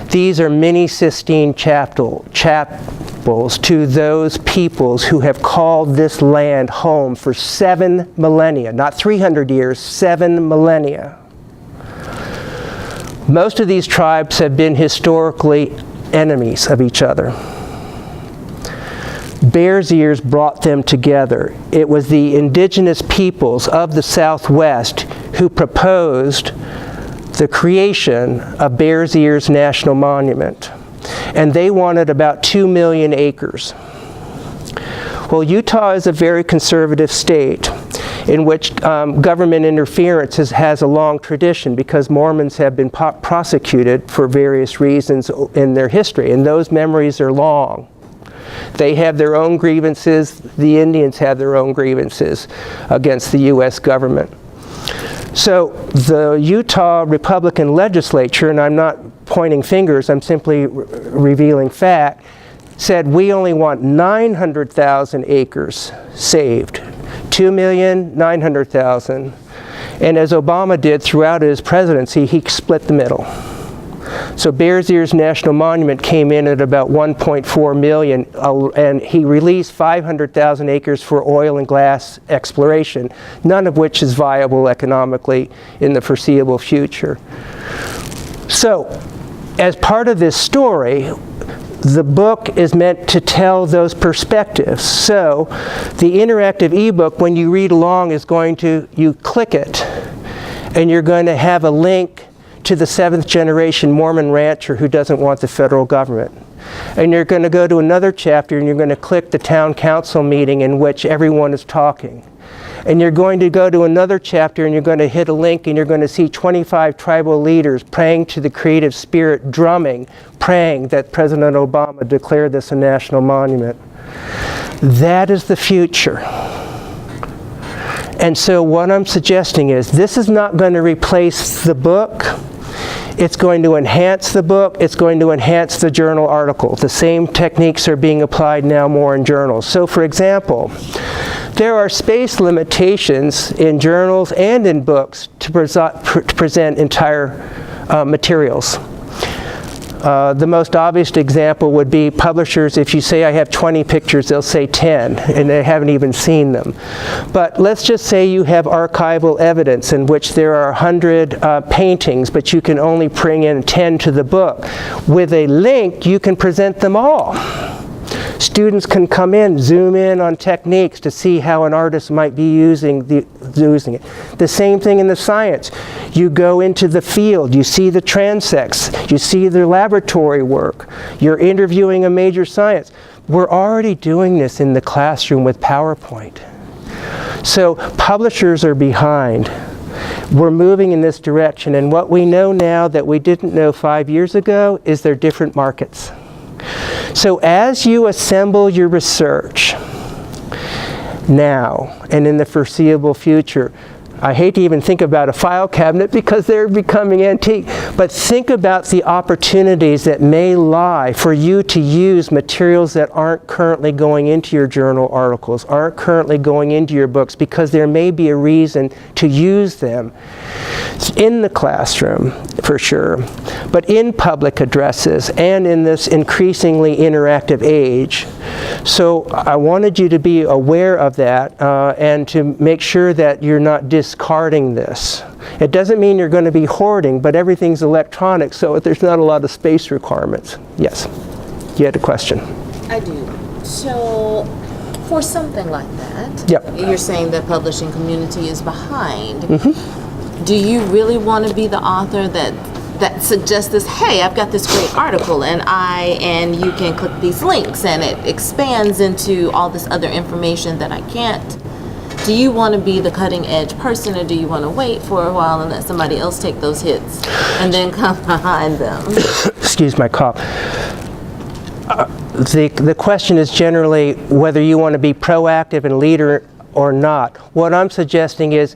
These are mini Sistine chapels to those peoples who have called this land home for 7 millennia, not 300 years, 7 millennia. Most of these tribes have been historically enemies of each other. Bear's Ears brought them together. It was the indigenous peoples of the Southwest who proposed the creation of Bear's Ears National Monument. And they wanted about 2 million acres. Well, Utah is a very conservative state in which government interference has a long tradition because Mormons have been prosecuted for various reasons in their history, and those memories are long. They have their own grievances, the Indians have their own grievances against the U.S. government. So the Utah Republican legislature, and I'm not pointing fingers, I'm simply revealing fact, said we only want 900,000 acres saved. 2,900,000. And as Obama did throughout his presidency, he split the middle. So Bear's Ears National Monument came in at about 1.4 million, and he released 500,000 acres for oil and gas exploration, none of which is viable economically in the foreseeable future. So, as part of this story, the book is meant to tell those perspectives. So, the interactive ebook, when you read along, is going to, you click it, and you're going to have a link to the 7th generation Mormon rancher who doesn't want the federal government. And you're going to go to another chapter and you're going to click the town council meeting in which everyone is talking. And you're going to go to another chapter and you're going to hit a link and you're going to see 25 tribal leaders praying to the creative spirit, drumming, praying that President Obama declare this a national monument. That is the future. And so what I'm suggesting is this is not going to replace the book. It's going to enhance the book. It's going to enhance the journal article. The same techniques are being applied now more in journals. So for example, there are space limitations in journals and in books to present entire materials. The most obvious example would be publishers. If you say I have 20 pictures, they'll say 10, and they haven't even seen them. But let's just say you have archival evidence in which there are 100 paintings, but you can only bring in 10 to the book. With a link, you can present them all. Students can come in, zoom in on techniques to see how an artist might be using it. The same thing in the science. You go into the field, you see the transects, you see the laboratory work, you're interviewing a major science. We're already doing this in the classroom with PowerPoint. So publishers are behind. We're moving in this direction, and what we know now that we didn't know 5 years ago is there are different markets. So as you assemble your research now and in the foreseeable future, I hate to even think about a file cabinet because they're becoming antique, but think about the opportunities that may lie for you to use materials that aren't currently going into your journal articles, aren't currently going into your books, because there may be a reason to use them in the classroom, for sure, but in public addresses and in this increasingly interactive age. So I wanted you to be aware of that and to make sure that you're not discarding this. It doesn't mean you're going to be hoarding, but everything's electronic, so there's not a lot of space requirements. Yes, you had a question. I do. So, for something like that, Yep. you're saying that publishing community is behind. Do you really want to be the author that suggests this, hey, I've got this great article and you can click these links and it expands into all this other information that I can't? Do you want to be the cutting edge person, or do you want to wait for a while and let somebody else take those hits and then come behind them? Excuse my cough. The question is generally whether you want to be proactive and leader or not. What I'm suggesting is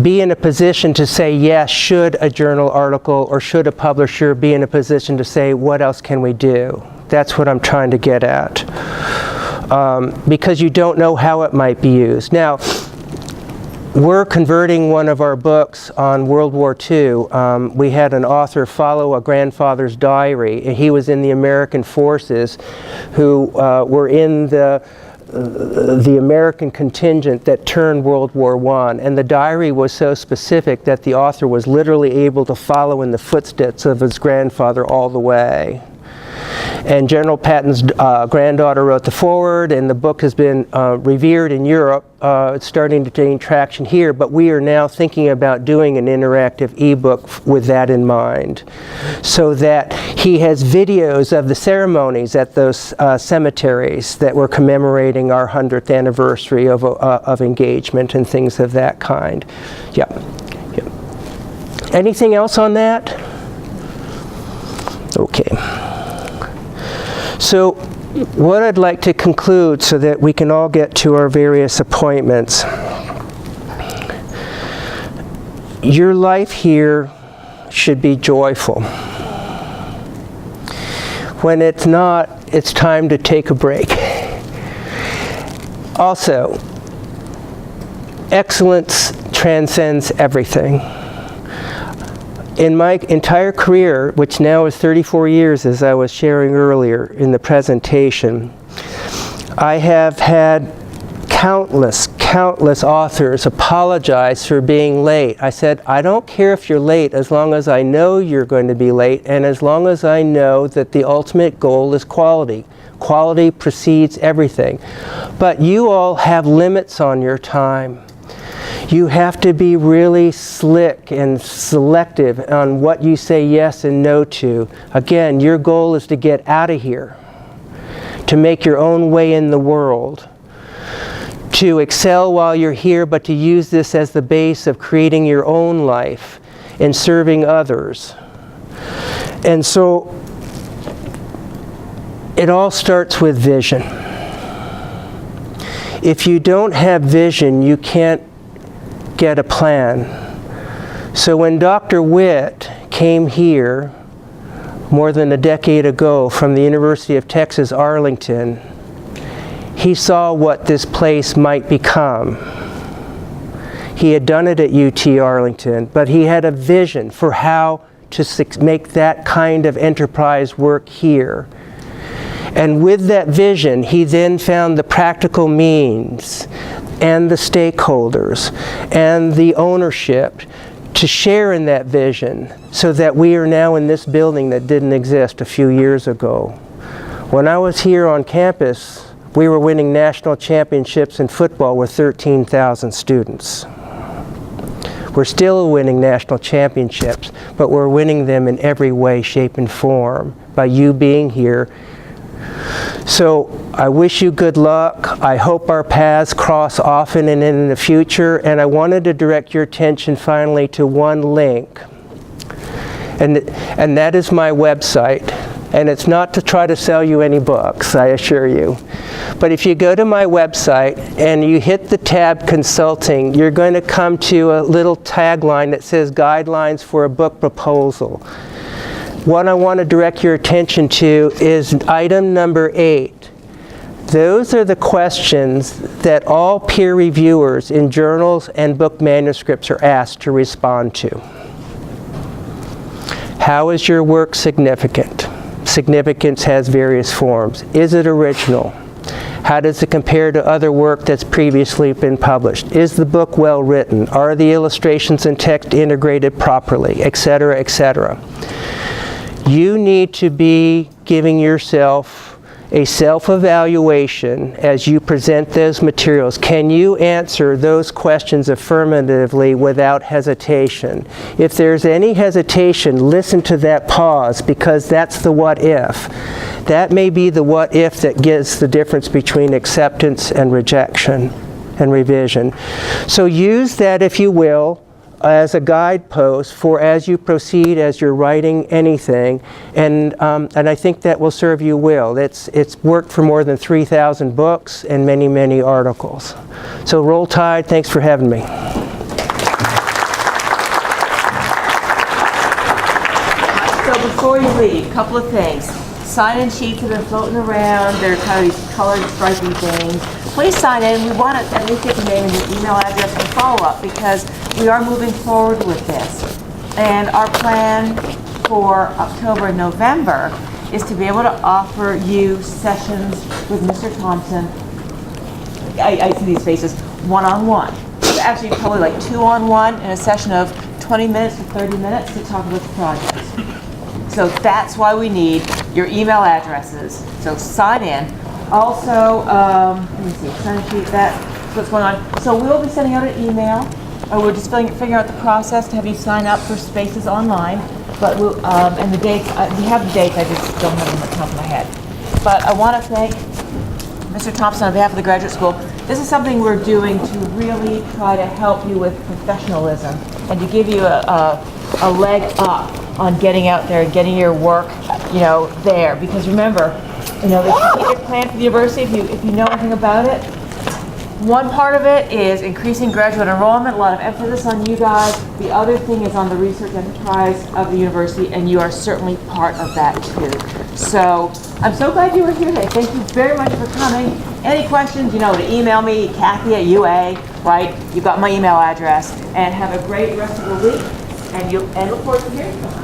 be in a position to say yes, should a journal article or should a publisher be in a position to say what else can we do? That's what I'm trying to get at. Because you don't know how it might be used. Now, we're converting one of our books on World War II. We had an author follow a grandfather's diary, and he was in the American forces who were in the American contingent that turned World War I. And the diary was so specific that the author was literally able to follow in the footsteps of his grandfather all the way. And General Patton's granddaughter wrote the foreword, and the book has been revered in Europe. It's starting to gain traction here, but we are now thinking about doing an interactive ebook with that in mind, so that he has videos of the ceremonies at those cemeteries that were commemorating our 100th anniversary of engagement and things of that kind. Yeah. Anything else on that? Okay. So what I'd like to conclude so that we can all get to our various appointments. Your life here should be joyful. When it's not, it's time to take a break. Also, excellence transcends everything. In my entire career, which now is 34 years, as I was sharing earlier in the presentation, I have had countless authors apologize for being late. I said, I don't care if you're late as long as I know you're going to be late, and as long as I know that the ultimate goal is quality. Quality precedes everything. But you all have limits on your time. You have to be really slick and selective on what you say yes and no to. Again, your goal is to get out of here, to make your own way in the world, to excel while you're here, but to use this as the base of creating your own life and serving others. And so it all starts with vision. If you don't have vision, you can't get a plan. So when Dr. Witt came here more than a decade ago from the University of Texas, Arlington, he saw what this place might become. He had done it at UT Arlington, but he had a vision for how to make that kind of enterprise work here. And with that vision, he then found the practical means and the stakeholders and the ownership to share in that vision, so that we are now in this building that didn't exist a few years ago. When I was here on campus, we were winning national championships in football with 13,000 students. We're still winning national championships, but we're winning them in every way, shape, and form by you being here. So I wish you good luck. I hope our paths cross often and in the future. And I wanted to direct your attention finally to one link. And that is my website. And it's not to try to sell you any books, I assure you. But if you go to my website and you hit the tab Consulting, you're going to come to a little tagline that says Guidelines for a Book Proposal. What I want to direct your attention to is item number 8. Those are the questions that all peer reviewers in journals and book manuscripts are asked to respond to. How is your work significant? Significance has various forms. Is it original? How does it compare to other work that's previously been published? Is the book well written? Are the illustrations and text integrated properly? Etc., etc. You need to be giving yourself a self-evaluation as you present those materials. Can you answer those questions affirmatively without hesitation? If there's any hesitation, listen to that pause, because that's the what if. That may be the what if that gives the difference between acceptance and rejection and revision. So use that, if you will, as a guidepost for as you proceed, as you're writing anything, and I think that will serve you well. It's worked for more than 3,000 books and many, many articles. So roll tide, thanks for having me. So before you leave, a couple of things. Sign-in sheets have been floating around. They're kind of these colored, stripy things. Please sign in. We want to at least get your name and your email address for follow-up, because we are moving forward with this. And our plan for October and November is to be able to offer you sessions with Mr. Thompson. I see these faces, one-on-one. Actually, probably like 2-on-1 in a session of 20 minutes to 30 minutes to talk about the project. So that's why we need your email addresses. So sign in. Also, let me see, sign sheet, that's what's going on. So we'll be sending out an email, or we're just figuring out the process to have you sign up for spaces online. But we'll, and the dates, we have the dates, I just don't have them at the top of my head. But I want to thank Mr. Thompson on behalf of the graduate school. This is something we're doing to really try to help you with professionalism and to give you a leg up on getting out there and getting your work, there. Because remember, the strategic plan for the university, if you know anything about it, one part of it is increasing graduate enrollment, a lot of emphasis on you guys. The other thing is on the research enterprise of the university, and you are certainly part of that too. So I'm so glad you were here today. Thank you very much for coming. Any questions, to email me, Kathy at UA, right? You've got my email address. And have a great rest of the week, and look forward to hearing from us.